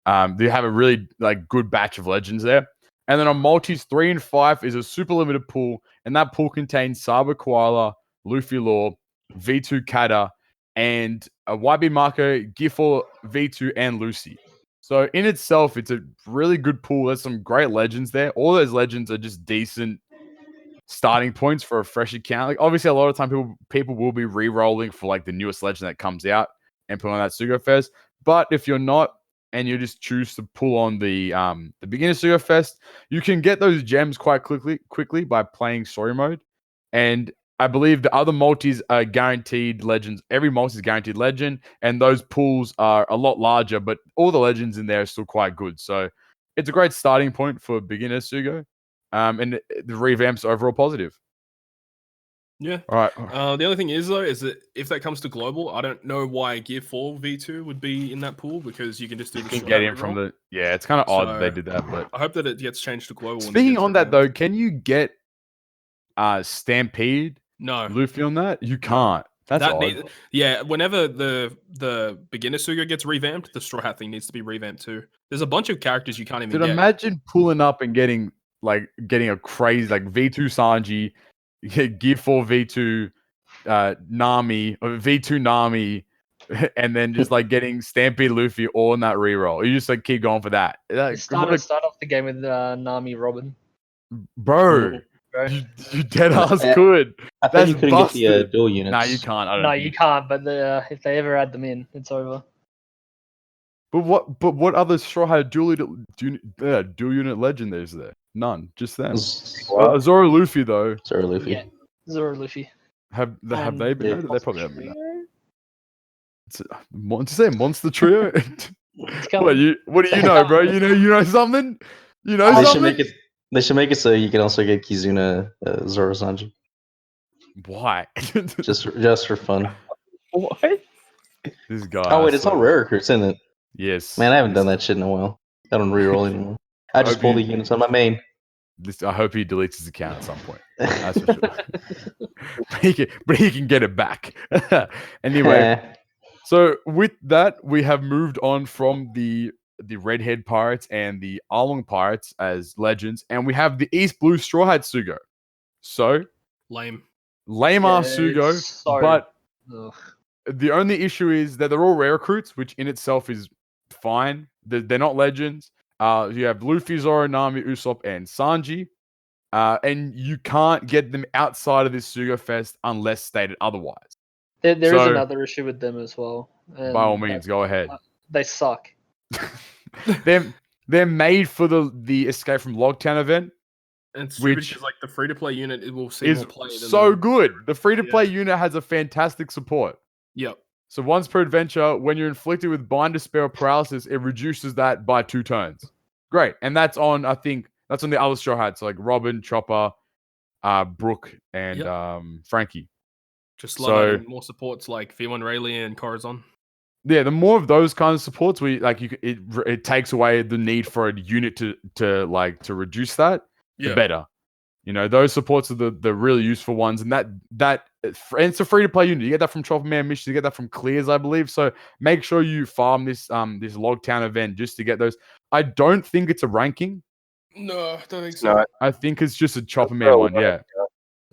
They have a really good batch of legends there. And then on multis 3 and 5 is a super limited pool, and that pool contains Saba Koala, Luffy Law, V2 Kata, and a YB Marco, Giffle, V2, and Lucy. So in itself, it's a really good pool. There's some great legends there. All those legends are just decent starting points for a fresh account. Like obviously, a lot of time people will be re-rolling for the newest legend that comes out and put on that Sugo Fest. But if you're not, and you just choose to pull on the beginner Sugo Fest, you can get those gems quite quickly by playing story mode. And I believe the other multis are guaranteed legends. Every multi is guaranteed legend, and those pools are a lot larger, but all the legends in there are still quite good. So it's a great starting point for beginners, Sugo. And the revamp's overall positive. Yeah. All right. The only thing is though, is that if that comes to global, I don't know why Gear 4 V2 would be in that pool because you can just do the You can short get hat in from reroll. yeah, it's kind of odd that they So, did that, but I hope that it gets changed to global. when it speaking gets on that revamped. though, can you get Stampede No, Luffy on that? You can't. That's that odd. yeah. Whenever the beginner Suga gets revamped, the straw hat thing needs to be revamped too. There's a bunch of characters you can't even Dude, get. imagine pulling up and getting a crazy V2 Sanji, Gear 4 V2 Nami or V2 Nami, and then just getting Stampede Luffy all in that reroll. You just keep going for that. Start off the game with Nami Robin. Bro, Bro. you dead ass I- could. I thought That's you couldn't get the busted. dual units. Nah, you can't. I don't No, think you can't. But if they ever add them in, it's over. But what other straw hat dual unit legend is there? None. Just them. Zoro Luffy though. Sorry, Luffy. Yeah, Zoro Luffy. Have And they been Yeah. added? They probably haven't been added. It's a monster trio. It's what coming. what do you know, bro? You know something? You know They should something? make it. They should make it so you can also get Kizuna Zoro Sanji Why? just for fun. What? This guy. Oh I wait, it's all swear. rare recruits, isn't it? Yes. Man, I haven't done that shit in a while. I don't reroll anymore. I just Hope pull the you- units on my main. I hope he deletes his account at some point. That's for sure. but he can get it back. Anyway, so with that, we have moved on from the Redhead Pirates and the Arlong Pirates as legends, and we have the East Blue Straw Hat Sugo. So Lame. lame Yeah, ass Sugo, it's so- but Ugh. the only issue is that they're all rare recruits, which in itself is fine. They're not legends. You have Luffy, Zoro, Nami, Usopp, and Sanji. And you can't get them outside of this Sugo Fest unless stated otherwise. There is So- another issue with them as well. By all means, go ahead. They suck. They're made for the Escape from Logtown event. And stupid Which because the free to play unit it will see Is more play. Than so the- good. The free to play unit has a fantastic support. Yep. So once per adventure, when you're inflicted with bind, despair, or paralysis, it reduces that by 2 turns. Great. And that's on, I think, that's on the other straw hats, like Robin, Chopper, Brooke, and Frankie. Just So- love adding more supports like V1 Rayleigh and Corazon. Yeah, the more of those kinds of supports, it takes away the need for a unit to reduce that, the better. You know, those supports are the really useful ones, and and it's a free to play unit. You get that from Chopper Man missions, you get that from clears, I believe. So make sure you farm this Logtown event just to get those. I don't think it's a ranking. No, I don't think so. No, I think it's just a Chopper Man one. Yeah.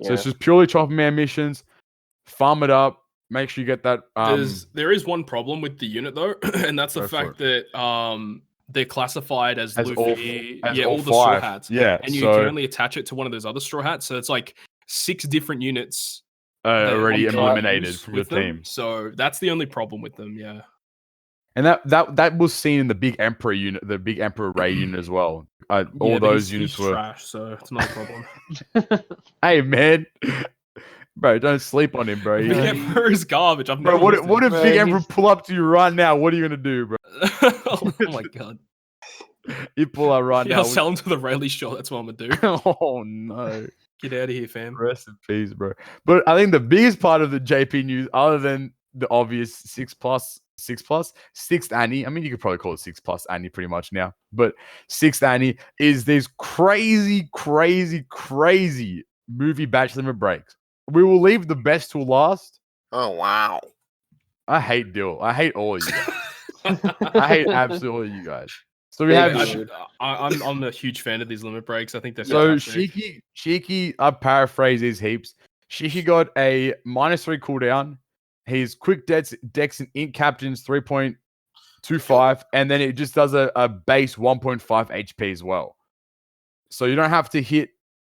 So it's just purely Chopper Man missions. Farm it up. Make sure you get that. There is one problem with the unit though, and that's the Go for fact that they're classified as As all- Luffy, as all all the straw 5. hats, Yeah. and you so can only attach it to one of those other straw hats. So it's like 6 different units that already one can't eliminated use from your with them. team. So that's the only problem with them. Yeah. And that was seen in the big Emperor unit, the big Emperor Ray unit as well. All Yeah, but those he's units were. trash, so it's not a problem. Hey man, bro, don't sleep on him, bro. Big Emperor is garbage. I've Bro, never what used if Bro, Big he's- Emperor pull up to you right now? What are you gonna do, bro? oh my god. You pull up right Yeah, now. I'll sell him to the Rayleigh shop. That's what I'm gonna do. Oh no. Get out of here, fam. Rest in peace, bro. But I think the biggest part of the JP news, other than the obvious 6th Annie. I mean, you could probably call it 6+ Annie pretty much now. But 6th Annie is these crazy movie batch limit breaks. We will leave the best till last. Oh wow. I hate Dill. I hate all of you guys. I hate absolutely all of you guys. So we Yeah, have I'm a huge fan of these limit breaks. I think they're So fantastic. Shiki, I paraphrase these heaps. Shiki got a -3 cooldown. His quick dex and int captains 3.25, and then it just does a base 1.5 HP as well. So you don't have to hit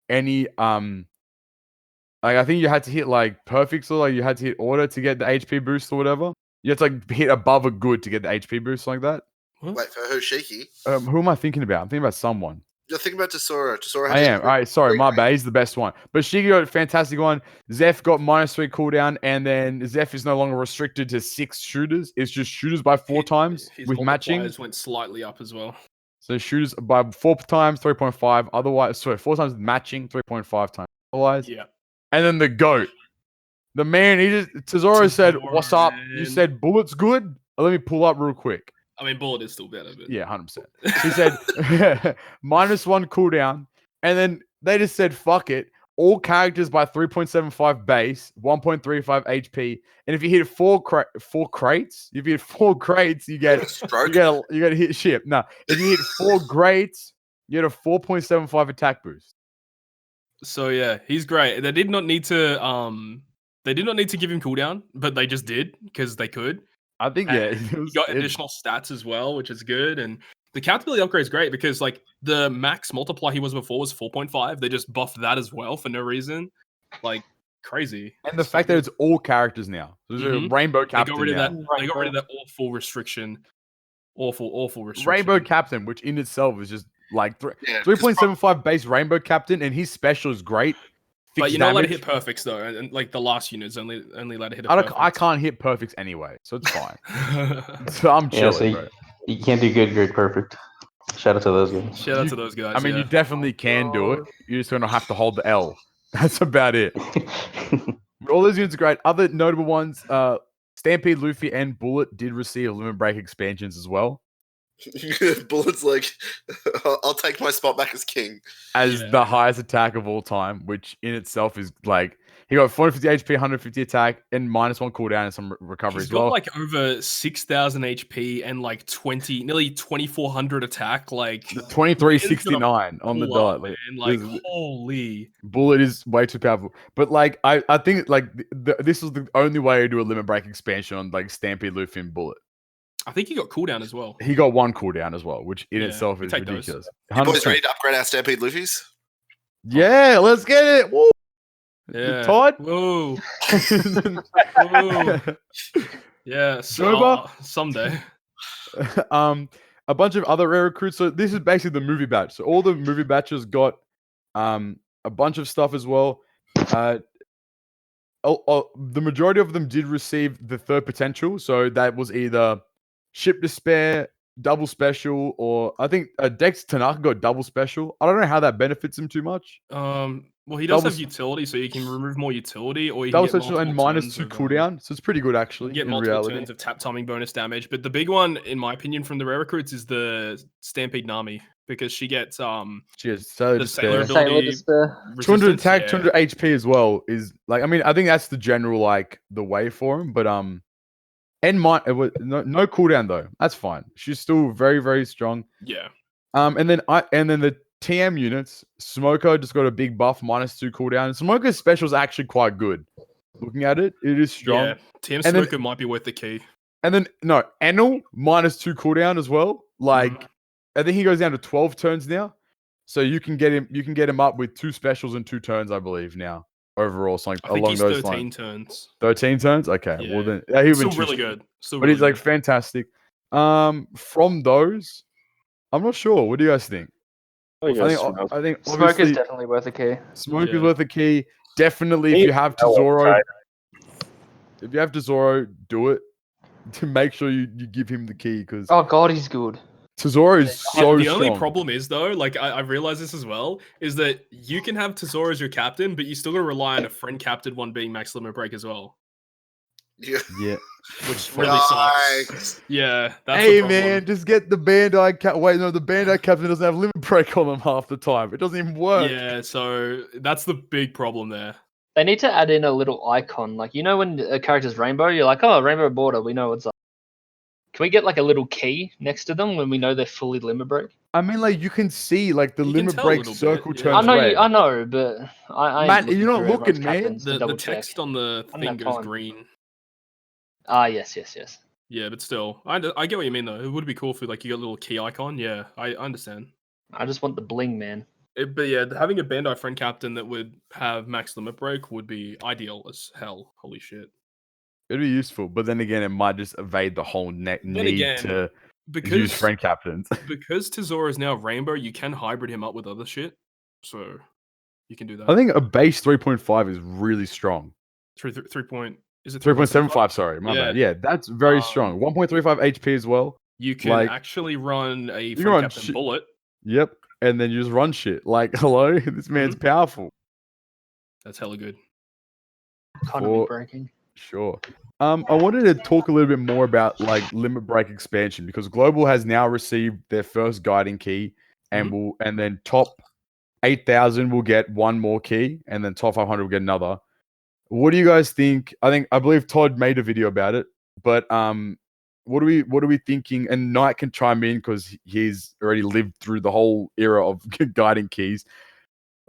any I think you had to hit like perfects or you had to hit order to get the HP boost or whatever. You have to hit above a good to get the HP boost like that. Wait for who, Shiki? Who am I thinking about? I'm thinking about someone. You're thinking about Tesoro. Tesoro I am. All right, sorry, great my range. bad. He's the best one. But Shigi got a fantastic one. Zeph got -3 cooldown, and then Zeph is no longer restricted to 6 shooters. It's just shooters by 4 times His with matching. multipliers went slightly up as well. So shooters by 4 times, 3.5. Otherwise, sorry, 4 times with matching, 3.5 times. Otherwise, Yeah. and then the GOAT. The man, Tesoro said, "What's up?" You man. said, "Bullet's good." Let me pull up real quick. I mean, Bullet is still better, but Yeah, 100%. He said -1 cooldown, and then they just said, "Fuck it." All characters by 3.75 base, 1.35 HP, and if you hit 4 crates, you get Stroke. you get a hit ship. No, if you hit 4 crates, you get a 4.75 attack boost. So yeah, he's great. They did not need to give him cooldown, but they just did because they could. I think And he got additional stats as well, which is good. And the capability upgrade is great because like the max multiply he was before was 4.5. They just buffed that as well for no reason. Like crazy. And the fact that it's all characters now. There's a Mhm. rainbow they captain got rid of now. that. They got rid of that awful restriction. Awful restriction. Rainbow captain, which in itself is just like Yeah, 3.75 base rainbow captain, and his special is great. But Fixed you're not allowed to damage. hit perfects though, and like the last unit's only allowed to hit a I perfect. can't hit perfects anyway, so it's fine. So I'm Yeah, chilling, so bro. you can't do good, great, perfect. Shout out to those guys. Shout out You- to those guys. I mean, yeah. you definitely can do it. You're just gonna have to hold the L. That's about it. But all those units are great. Other notable ones, Stampede, Luffy, and Bullet did receive Limit Break expansions as well. Bullet's like, I'll take my spot back as king. As Yeah. the highest attack of all time, which in itself is like he got 450 HP, 150 attack, and -1 cooldown and some recovery He's as got well. like over 6,000 HP and like nearly 2,400 attack. Like 2369 on the pull up, dot. Like, man. Like this- holy. Bullet is way too powerful. But like I think like this was the only way to do a limit break expansion on like Stampede, Luffy, and Bullet. I think he got cooldown as well. He got 1 cooldown as well, which in Yeah, itself we is take those. ridiculous. You boys 100%. ready to upgrade our Stampede Luffy's? Yeah, let's get it. Woo. Yeah. Todd? Whoa. Whoa. Yeah. So, Joba? someday. A bunch of other rare recruits. So this is basically the movie batch. So all the movie batches got a bunch of stuff as well. The majority of them did receive the third potential. So that was either Ship Despair, double special, or I think Dex Tanaka got double special. I don't know how that benefits him too much. Well, he does Double have utility, so you can remove more utility, or you Double can get special and multiple turns -2 of, cooldown. So it's pretty good you actually. can get In multiple reality. turns of tap timing bonus damage. But the big one, in my opinion, from the rare recruits is the Stampede Nami because she gets Cheers. So the Despair. sailor Sailor ability Despair. 200 resistance, attack, yeah. 200 HP as well is like I mean I think that's the general like the way for him, but and it was no cooldown though. That's fine. She's still very strong. Yeah. And then the TM units, Smoker just got a big buff, -2 cooldown. Smoker's special is actually quite good. Looking at it, it is strong. Yeah. TM And then- Smoker might be worth the key. And then no, Enel -2 cooldown as well. Like Mhm. I think he goes down to 12 turns now. So you can get him up with 2 specials and 2 turns, I believe, now. Overall, something I think along he's those 13 lines. turns. 13 turns? Okay. Yeah. Well then he'll Still be really good. Still But really he's like good. fantastic. From those, I'm not sure. What do you guys think? I I guess think Smoke is obviously definitely worth a key. Smoke is Yeah. worth a key. Definitely if Me you have and Noah Tesoro, tried. if you have Tesoro, do it. To make sure you give him the key because Oh god, he's good. Tesoro is so the strong. only problem is though, like I realized this as well, is that you can have Tesoro as your captain, but you still gotta rely on a friend captain one being max limit break as well. Yeah. Yeah. Which really sucks. Yikes. Yeah, that's Hey the problem. man, just get the Bandai cap. Wait, no, the Bandai captain doesn't have limit break on them half the time. It doesn't even work. Yeah, so that's the big problem there. They need to add in a little icon, like you know when a character's rainbow, you're like, oh, rainbow border, we know what's up. Can we get like a little key next to them when we know they're fully limit break? I mean, like you can see like the You can limit tell a break little bit, circle yeah. turns I know, red. I know, but I Matt, ain't you're not through looking, everyone's man. captains to The double check. text on the I don't thing have goes time. green. Ah, yes. Yeah, but still, I get what you mean though. It would be cool if like you got a little key icon. Yeah, I understand. I just want the bling, man. But yeah, having a Bandai friend captain that would have max limit break would be ideal as hell. Holy shit. It'd be useful, but then again, it might just evade the whole need again, to use friend captains. because Tazora is now rainbow, you can hybrid him up with other shit. So you can do that. I think a base 3.5 is really strong. 3 point. Is it 3.75? Sorry, my bad. Yeah, that's very strong. 1.35 HP as well. You can actually run a can friend run captain bullet. Yep, and then you just run shit. Like, hello, this man's powerful. That's hella good. Economy breaking. Sure. I wanted to talk a little bit more about like limit break expansion because Global has now received their first guiding key, and and then top 8,000 will get one more key, and then top 500 will get another. What do you guys think? I believe Todd made a video about it, but what are we thinking? And Knight can chime in because he's already lived through the whole era of guiding keys.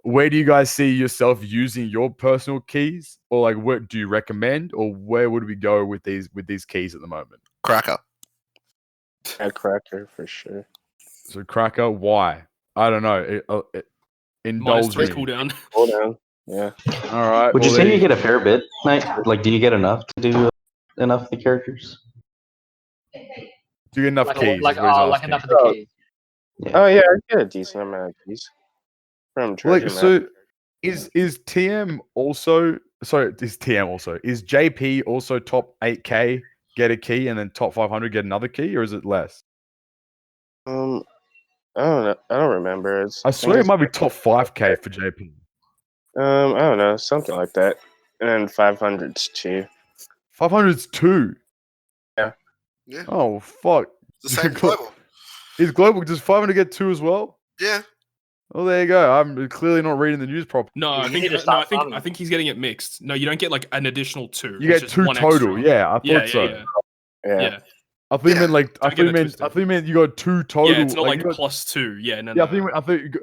Where do you guys see yourself using your personal keys, or like what do you recommend, or where would we go with these keys at the moment? Cracker. A cracker for sure. So Cracker, why? I don't know. Indulge me. -3 cooldown. Hold on. Yeah. All right. Would you say you get a fair bit? Like, do you get enough to do enough of the characters? Do you get enough keys? Like enough of the keys. Yeah. Oh yeah, I get a decent amount of keys from treasure. So is TM also? Sorry, is TM also? Is JP also top 8K get a key and then top 500 get another key, or is it less? I don't know. I don't remember. I swear it might be top 5K for JP. I don't know, something like that. And 500's too. 500's 2. Yeah. Yeah. Oh fuck. It's the same global. Is Global does 500 get 2 as well? Yeah. Well, there you go. I'm clearly not reading the news properly. No, I think he's getting it mixed. No, you don't get like an additional 2. You get 2 total. Yeah, I thought so. Yeah. I thought you meant like I thought you meant you got 2 total. Yeah, it's not like got, +2. Yeah, no. Yeah, I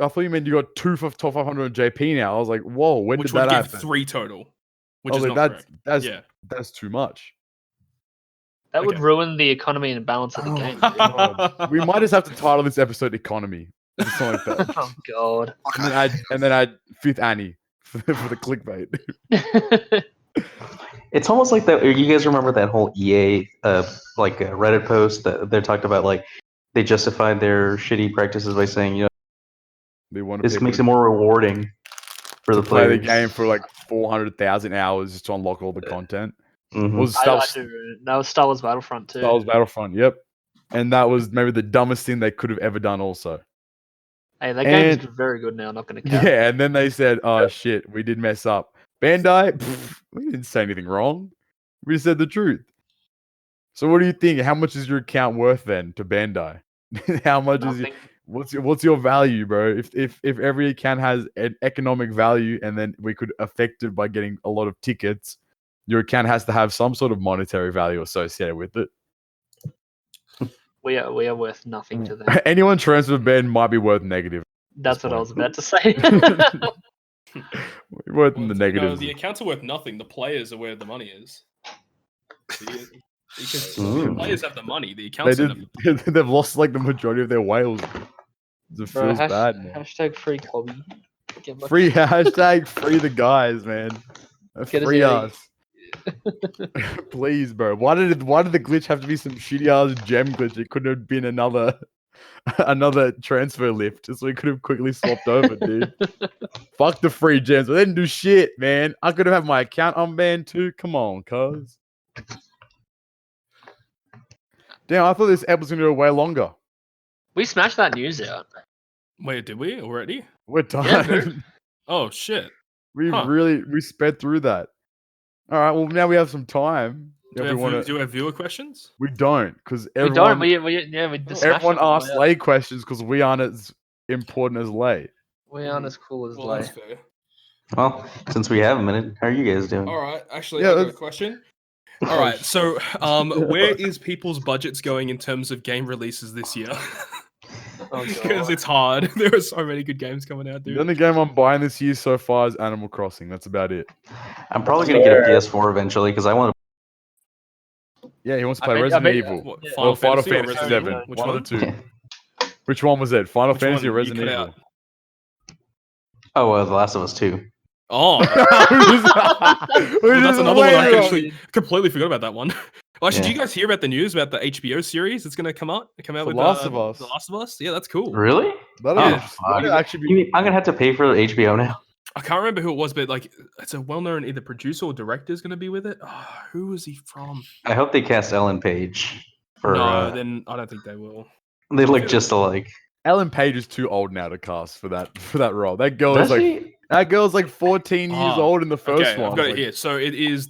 thought you meant you got 2 for top 500 on JP now. I was like, whoa, when which did that happen? Which would give 3 total. Which I is was not like, correct. that's too much. That would ruin the economy and balance of the game. God. We might just have to title this episode "Economy" or something like that. Oh god! And then add Fifth Annie for the clickbait. It's almost like that. You guys remember that whole EA Reddit post that they talked about? Like they justified their shitty practices by saying, this makes it more rewarding for the play players. the game for like 400,000 hours just to unlock all the content. I do. That was Star Wars Battlefront too. Star Wars Battlefront, yep. And that was maybe the dumbest thing they could have ever done also. Hey, that game is very good now, not going to count. Yeah, and then they said, oh shit, we did mess up. Bandai, we didn't say anything wrong. We just said the truth. So what do you think? How much is your account worth then to Bandai? How much is it? What's your value, bro? If every account has an economic value and then we could affect it by getting a lot of tickets, your account has to have some sort of monetary value associated with it. We are worth nothing to them. Anyone transfer ban might be worth negative. That's what I was about to say. We're worth in the negatives. No, the accounts are worth nothing. The players are where the money is. Because the players have the money. The accounts they've lost like the majority of their whales. It feels bad, man. Hashtag free Kobe. Hashtag free the guys, man. Free us. Please, bro. Why did the glitch have to be some shitty ass gem glitch? It couldn't have been another transfer lift, so we could have quickly swapped over, dude. Fuck the free gems. I didn't do shit, man. I could have had my account unbanned too. Come on, cuz. Damn, I thought this episode was gonna go way longer. We smashed that news out. Wait, did we already? We're done. Yeah, oh shit. We sped through that. All right, well now we have some time. Do we have viewer questions? We don't, because everyone. Everyone asks Lay questions because we aren't as important as Lay. We aren't as cool as Lay. That's fair. Well, since we have a minute, how are you guys doing? All right, actually, I got a question. All right, so where is people's budgets going in terms of game releases this year? Because it's hard. There are so many good games coming out, dude. The only game I'm buying this year so far is Animal Crossing. That's about it. I'm probably gonna get a PS4 eventually because I want to. Yeah, he wants to play Resident Evil. Or Final Fantasy 7. One of the two. Yeah. Which one was it? Final Fantasy or Resident Evil? Oh, The Last of Us 2. Oh, well, that's another one. I actually completely forgot about that one. Well, actually, Yeah. did you guys hear about the news about the HBO series that's going to come out? For With Last of Us. The Last of Us. Yeah, that's cool. Really? That'd Yeah. be interesting. That'd actually You be. mean I'm gonna have to pay for HBO now? I can't remember who it was, but like, it's a well-known either producer or director is going to be with it. Oh, who was he from? I hope they cast Ellen Page. For, No, then I don't think they will. they look just alike. Ellen Page is too old now to cast for that role. That girl Does is like she? that girl's like 14 years old in the first Okay, one. I've got Like, it here. So it is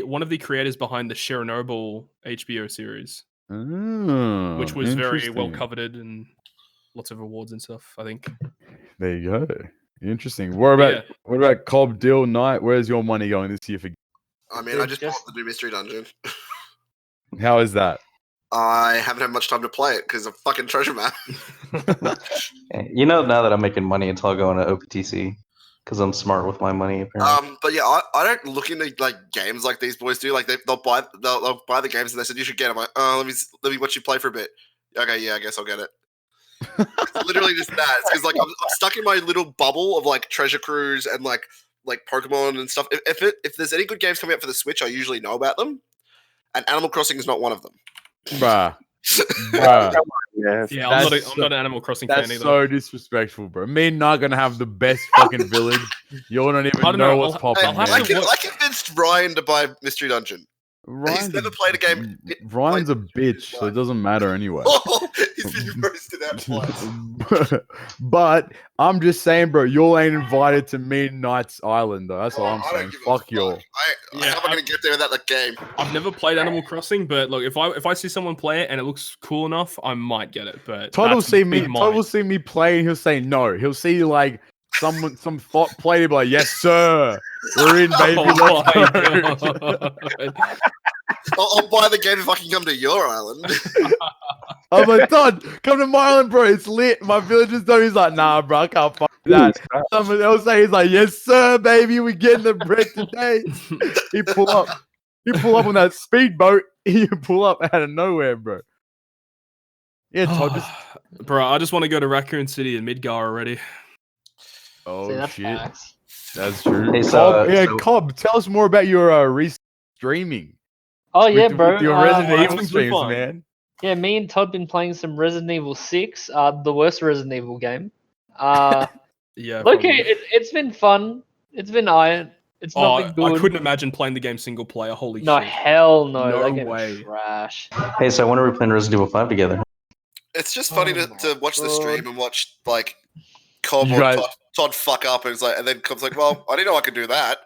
one of the creators behind the Chernobyl HBO series, which was very well interesting. coveted and lots of awards and stuff. I think. There you go. Interesting. What about Cobb Dill Knight? Where's your money going this year for? I mean, I just bought the new Mystery Dungeon. How is that? I haven't had much time to play it because of fucking treasure map. You know, now that I'm making money, it's all going to OPTC because I'm smart with my money. Apparently. But yeah, I don't look into like games like these boys do. Like they'll buy the games and they said you should get them. I'm like, oh, let me watch you play for a bit. Okay, yeah, I guess I'll get it. It's literally just that. It's because like I'm stuck in my little bubble of like Treasure Cruise and like Pokemon and stuff. If there's any good games coming out for the Switch, I usually know about them. And Animal Crossing is not one of them. Bruh. Yeah. Yeah, I'm not an Animal Crossing fan That's either. so disrespectful, bro. Me not gonna have the best fucking village. You don't even know what's popping. I'll have I to convinced Ryan to buy Mystery Dungeon. He's never played a game. Ryan's a bitch, so it doesn't matter anyway. He's been roasted out twice. But I'm just saying, bro, y'all ain't invited to Midnight's Island, though. That's all I'm I saying. don't give a Fuck y'all. How am I going to get there without the game? I've never played Animal Crossing, but look, if I see someone play it and it looks cool enough, I might get it. But Todd will that's see a me. big Todd will might. see me play, and he'll say no. He'll see like some thought play. He'll be like, "Yes, sir, we're in, baby. Oh Let's my go." God. I'll buy the game if I can come to your island. I'm like, Todd, come to my island, bro. It's lit. My villagers know. He's like, nah, bro, I can't fuck with that. Someone else say he's like, yes, sir, baby, we getting the bread today. He pull up on that speedboat. He pull up out of nowhere, bro. Yeah, Todd. Just... Bro, I just want to go to Raccoon City and Midgar already. Oh See, that's shit, facts. that's true. Hey, Cobb, Cobb, tell us more about your recent streaming. Oh yeah, with, bro. With your Resident that's Evil been streams, fun. man. Yeah, me and Todd been playing some Resident Evil 6, the worst Resident Evil game. Yeah. Look, probably. it's been fun. It's been iron. It's not been good. I couldn't imagine playing the game single player. Holy No, shit. hell no. No That game way. is trash. Hey, so when are we playing Resident Evil 5 together? It's just funny Oh to watch the God. stream and watch like Cobb You or guys- Todd fuck up and it's like, and then Cobb's like, well, I didn't know I could do that.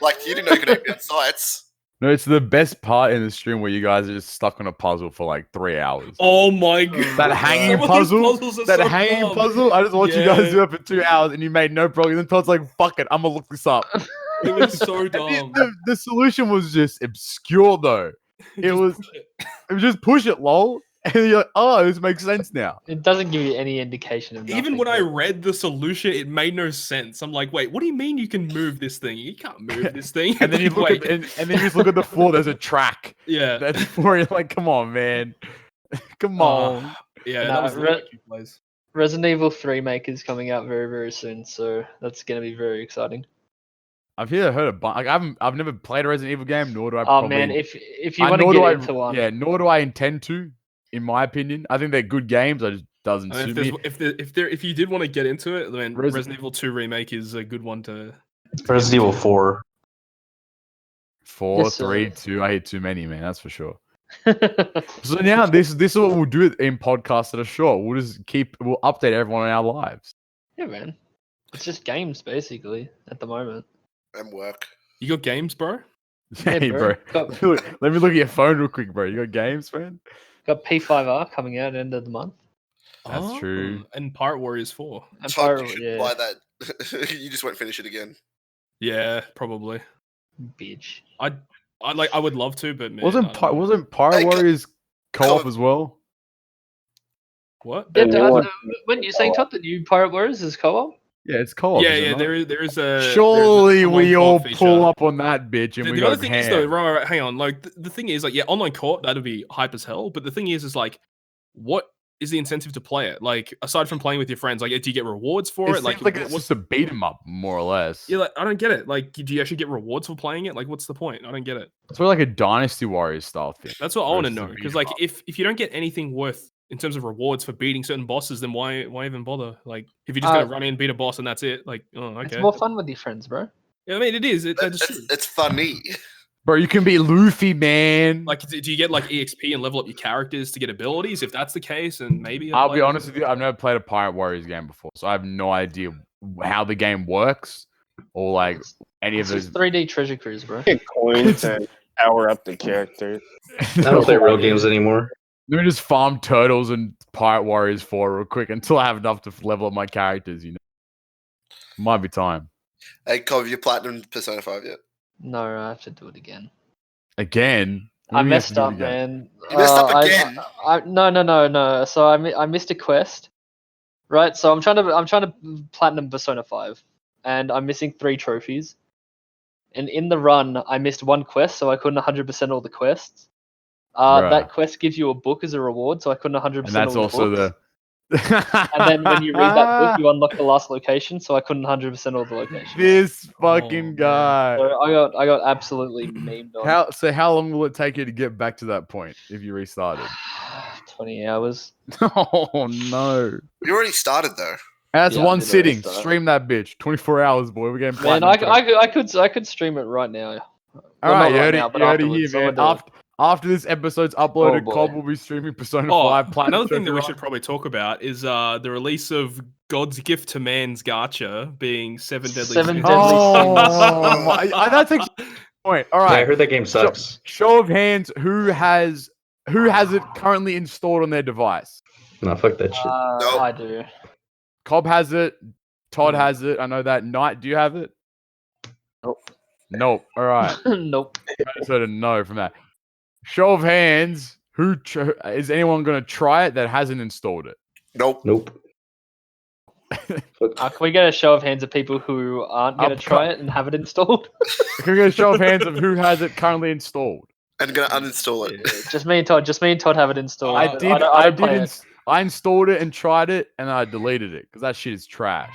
Like you didn't know you could aim down sights. No, it's the best part in the stream where you guys are just stuck on a puzzle for like 3 hours. Oh my god. That hanging Some of these puzzle, puzzles are that so hanging dumb. puzzle. I just watched you guys Yeah. do it for 2 hours, and you made no progress. And Todd's like, "Fuck it, I'm gonna look this up." It was so And dumb. the solution was just obscure, though. It Just was, push it. it was just push it, lol. And you're like, "Oh, this makes sense now." It doesn't give you any indication of Even nothing, when I but- read the solution, it made no sense. I'm like, wait, what do you mean you can move this thing? You can't move this thing. And then you look Wait. at and then you just look at the floor. There's a track. Yeah. That's where you're like, "Come on, man, come on." Yeah, No, that was literally two plays. Resident Evil 3 Maker's coming out very, very soon, so that's going to be very exciting. I've heard a bunch. Like, I've never played a Resident Evil game, nor do I. Oh probably, man, if you I- want to nor get do I- into one, Yeah, nor do I intend to. In my opinion, I think they're good games. I just doesn't And suit if me. if you did want to get into it, then Resi- Resident Evil 2 remake is a good one to. Resident Evil 4. 4, Yes, sir. 3, 2. I hate too many, man. That's for sure. So now this is what we'll do in podcasts that are short. We'll update everyone on our lives. yeah, man, it's just games basically at the moment. And work. You got games, bro? Hey, bro. Got, Let me look at your phone real quick, bro. You got games, man? got P5R coming out end of the month. That's true. And Pirate Warriors 4. And Todd, you Pyro, should yeah, buy that. You just won't finish it again. Yeah, probably. bitch. I would love to, but man, Wasn't Pirate Hey, Warriors co-op co- as well? what? Yeah, Yeah, what? when you're saying Todd, the new Pirate Warriors is co-op. Yeah, it's co-op. Yeah, is it yeah. not? There is a. Surely there's a we online all co-op pull feature. up on that bitch and we The go other thing is though, ham. right, hang on. Like the thing is, like, yeah, online co-op that'd be hype as hell. But the thing is like, what is the incentive to play it? Like, aside from playing with your friends, like, do you get rewards for It it? seems like it's just a beat 'em up, more or less. Yeah, like, I don't get it. Like, do you actually get rewards for playing it? Like, what's the point? I don't get it. It's sort of like a Dynasty Warriors style thing. That's what I want to versus a know. beat Because 'em like, up. if you don't get anything worth in terms of rewards for beating certain bosses, then why even bother? Like, if you're just gonna run in, beat a boss, and that's it. Like, oh, It's okay. more fun with your friends, bro. Yeah, I mean, it is. That is true. It's funny. Bro, you can be Luffy, man. Like, do you get like EXP and level up your characters to get abilities? If that's the case, and maybe I'll be honest with you, I've never played a Pirate Warriors game before, so I have no idea how the game works or like any of It's those. 3D Treasure Cruise, bro. Get coins and power up the character. I don't play real games anymore. Let me just farm turtles and Pirate Warriors 4 real quick until I have enough to level up my characters. You know, might be time Hey, Cobb, have you platinum Persona 5 yet? No, I have to do it again. again. What I do you have to messed do up, again? man. You messed up again? No. So I missed a quest, right? So I'm trying to platinum Persona 5, and I'm missing 3 trophies. And in the run, I missed 1 quest, so I couldn't 100% all the quests. Bruh. That quest gives you a book as a reward, so I couldn't 100% And that's all the also books. the. And then when you read that book, you unlock the last location, so I couldn't 100% all the locations. This Oh, fucking man. guy. So I got absolutely memed on. How long will it take you to get back to that point if you restarted? 20 hours. Oh no. You already started though. That's Yeah, I one did already sitting. start. Stream that bitch. 24 hours, boy. We're getting Man, platinum. I could stream it right now. All Well, right, not you right heard now, it. but You heard it afterwards. here, I'm man. gonna do it. After this episode's uploaded, Oh, boy. Cobb will be streaming Persona Oh, 5 Platinum. another thing that we Trophy should Run. probably talk about is the release of God's Gift to Man's Gacha being 7 Deadly Seven Sins. Deadly Oh, my, that's a good point. All Yeah, I right. heard that game sucks. Show of hands. Who has it currently installed on their device? No, fuck that shit. Nope. I do. Cobb has it. Todd has it. I know that. Knight, do you have it? Nope. Nope. All right. Nope. So to know from that. Show of hands. Is anyone going to try it that hasn't installed it? Nope. Nope. Can we get a show of hands of people who aren't going to try it and have it installed? Can we get a show of hands of who has it currently installed? And gonna uninstall it. Just me and Todd. Just me and Todd have it installed. I but did. don't play it. I installed it and tried it, and I deleted it because that shit is trash.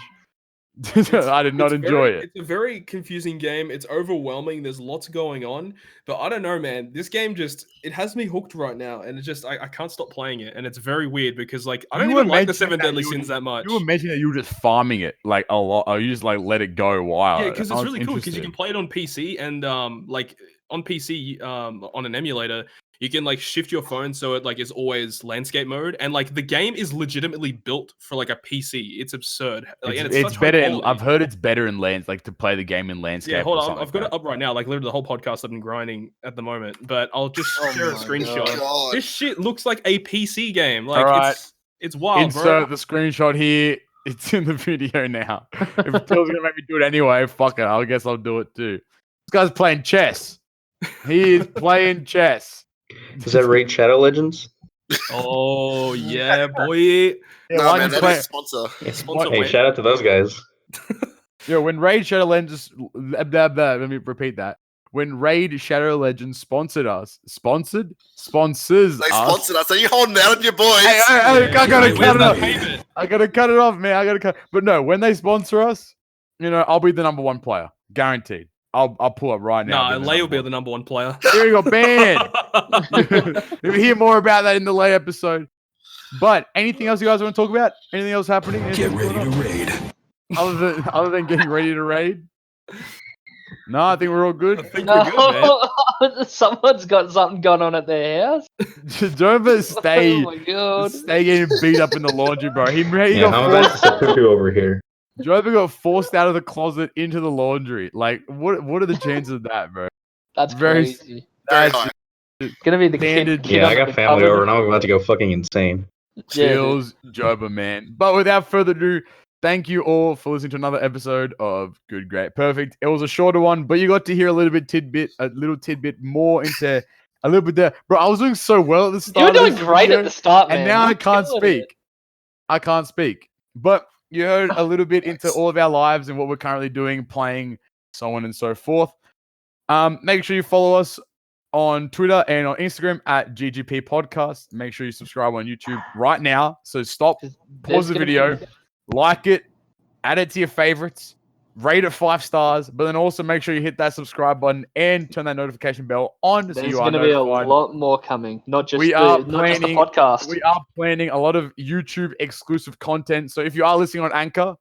I did not enjoy it. It's a very confusing game. It's overwhelming. There's lots going on, but I don't know, man. This game it has me hooked right now, and it's just I can't stop playing it, and it's very weird because like I don't You were even like the mentioning 7 that Deadly you were- Sins that much. You were mentioning that you were just farming it like a lot, or you just like let it go wild. Yeah, because I it's was really cool because you interested. can play it on PC and like on PC on an emulator you can like shift your phone so it like is always landscape mode and like the game is legitimately built for like a PC. It's absurd. Like, and It's such high better. quality. I've heard it's better in like to play the game in landscape. Yeah, hold or on. something I've got like it up right now. Like literally the whole podcast I've been grinding at the moment, but I'll just Oh share a my screenshot. God. This shit looks like a PC game. Like Alright. it's that. wild, bro. Insert the screenshot here. It's in the video now. If Phil's gonna make me do it anyway, fuck it. I guess I'll do it too. This guy's playing chess. He is playing chess. Is that Raid Shadow Legends? Oh yeah, boy. Yeah, No, why man, did you that play? is a sponsor. Sponsor Hey, went. shout out to those guys. Yo, when Raid Shadow Legends, blah, blah, blah, let me repeat that. When Raid Shadow Legends sponsors They us. sponsored us. Are you holding out on your boys? Hey, I gotta Where's cut it that off. payment? I gotta cut it off, man. I gotta cut. But no, when they sponsor us, you know, I'll be the number 1 player, guaranteed. I'll pull up right now. Nah, Lay will be the number 1 player. Here we go, banned. You'll hear more about that in the Lay episode. But anything else you guys want to talk about? Anything else happening? Anything Get ready going to on? raid. Other than getting ready to raid. No, I think we're all I good. think we're good, man. Someone's got something going on at their house. Jover stay Oh my god. getting beat up in the laundry, bro. He Yeah, how got about Seppuku over here? Jover got forced out of the closet into the laundry. Like, what are the chances of that, bro? That's Very crazy. Very That's high. It's gonna be the Standard- kid Yeah, I under got the family cupboard. over and I'm about to go fucking insane. Yeah, dude. Chills, Jober, man. But without further ado, thank you all for listening to another episode of Good, Great, Perfect. It was a shorter one, but you got to hear a little tidbit more into a little bit there. Bro, I was doing so well at the You start. were of doing this great video, at the start, man. and now You I were can't killing speak. it. I can't speak. But you heard a little bit into all of our lives and what we're currently doing, playing, so on and so forth. Make sure you follow us on Twitter and on Instagram at GGP Podcast. Make sure you subscribe on YouTube right now. So stop, pause the video, like it, add it to your favorites, rate it 5 stars, but then also make sure you hit that subscribe button and turn that notification bell on so There's you are going to be a notified. lot more coming, not just We the are not just the planning- podcast. We are planning a lot of YouTube exclusive content. So if you are listening on Anchor,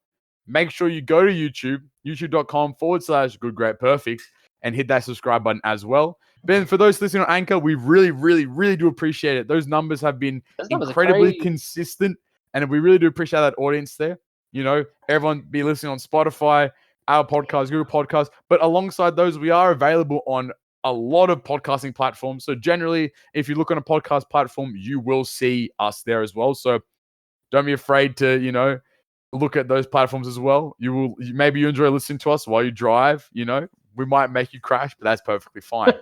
make sure you go to YouTube, youtube.com/good, great, perfect, and hit that subscribe button as well. Ben, for those listening on Anchor, we really, really, really do appreciate it. Those numbers have been Those numbers are incredibly crazy. consistent, and we really do appreciate that audience there. You know, everyone be listening on Spotify, our podcast, Google Podcasts, but alongside those, we are available on a lot of podcasting platforms. So generally, if you look on a podcast platform, you will see us there as well. So don't be afraid to, you know, look at those platforms as well. Maybe you enjoy listening to us while you drive. You know, we might make you crash, but that's perfectly fine.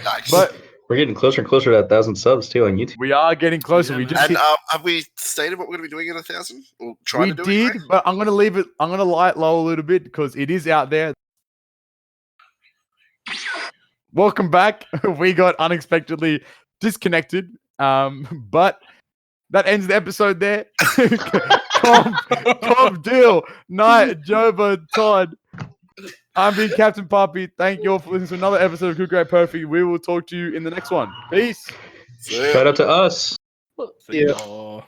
Nice. But We're getting closer and closer to 1,000 subs too on YouTube. we are getting closer. Yeah, we man. just And hit, have we stated what we're going to be doing at 1,000? Or trying we to do did, anyway? but I'm gonna leave it. I'm gonna lie it low a little bit because it is out there. Welcome back. We got unexpectedly disconnected, but that ends the episode there. Cobb, Deal, Knight, Joba, Todd. I'm been Captain Poppy. Thank you all for listening to another episode of Good Great Perfect. We will talk to you in the next one. Peace. See ya. Shout out to us. See ya.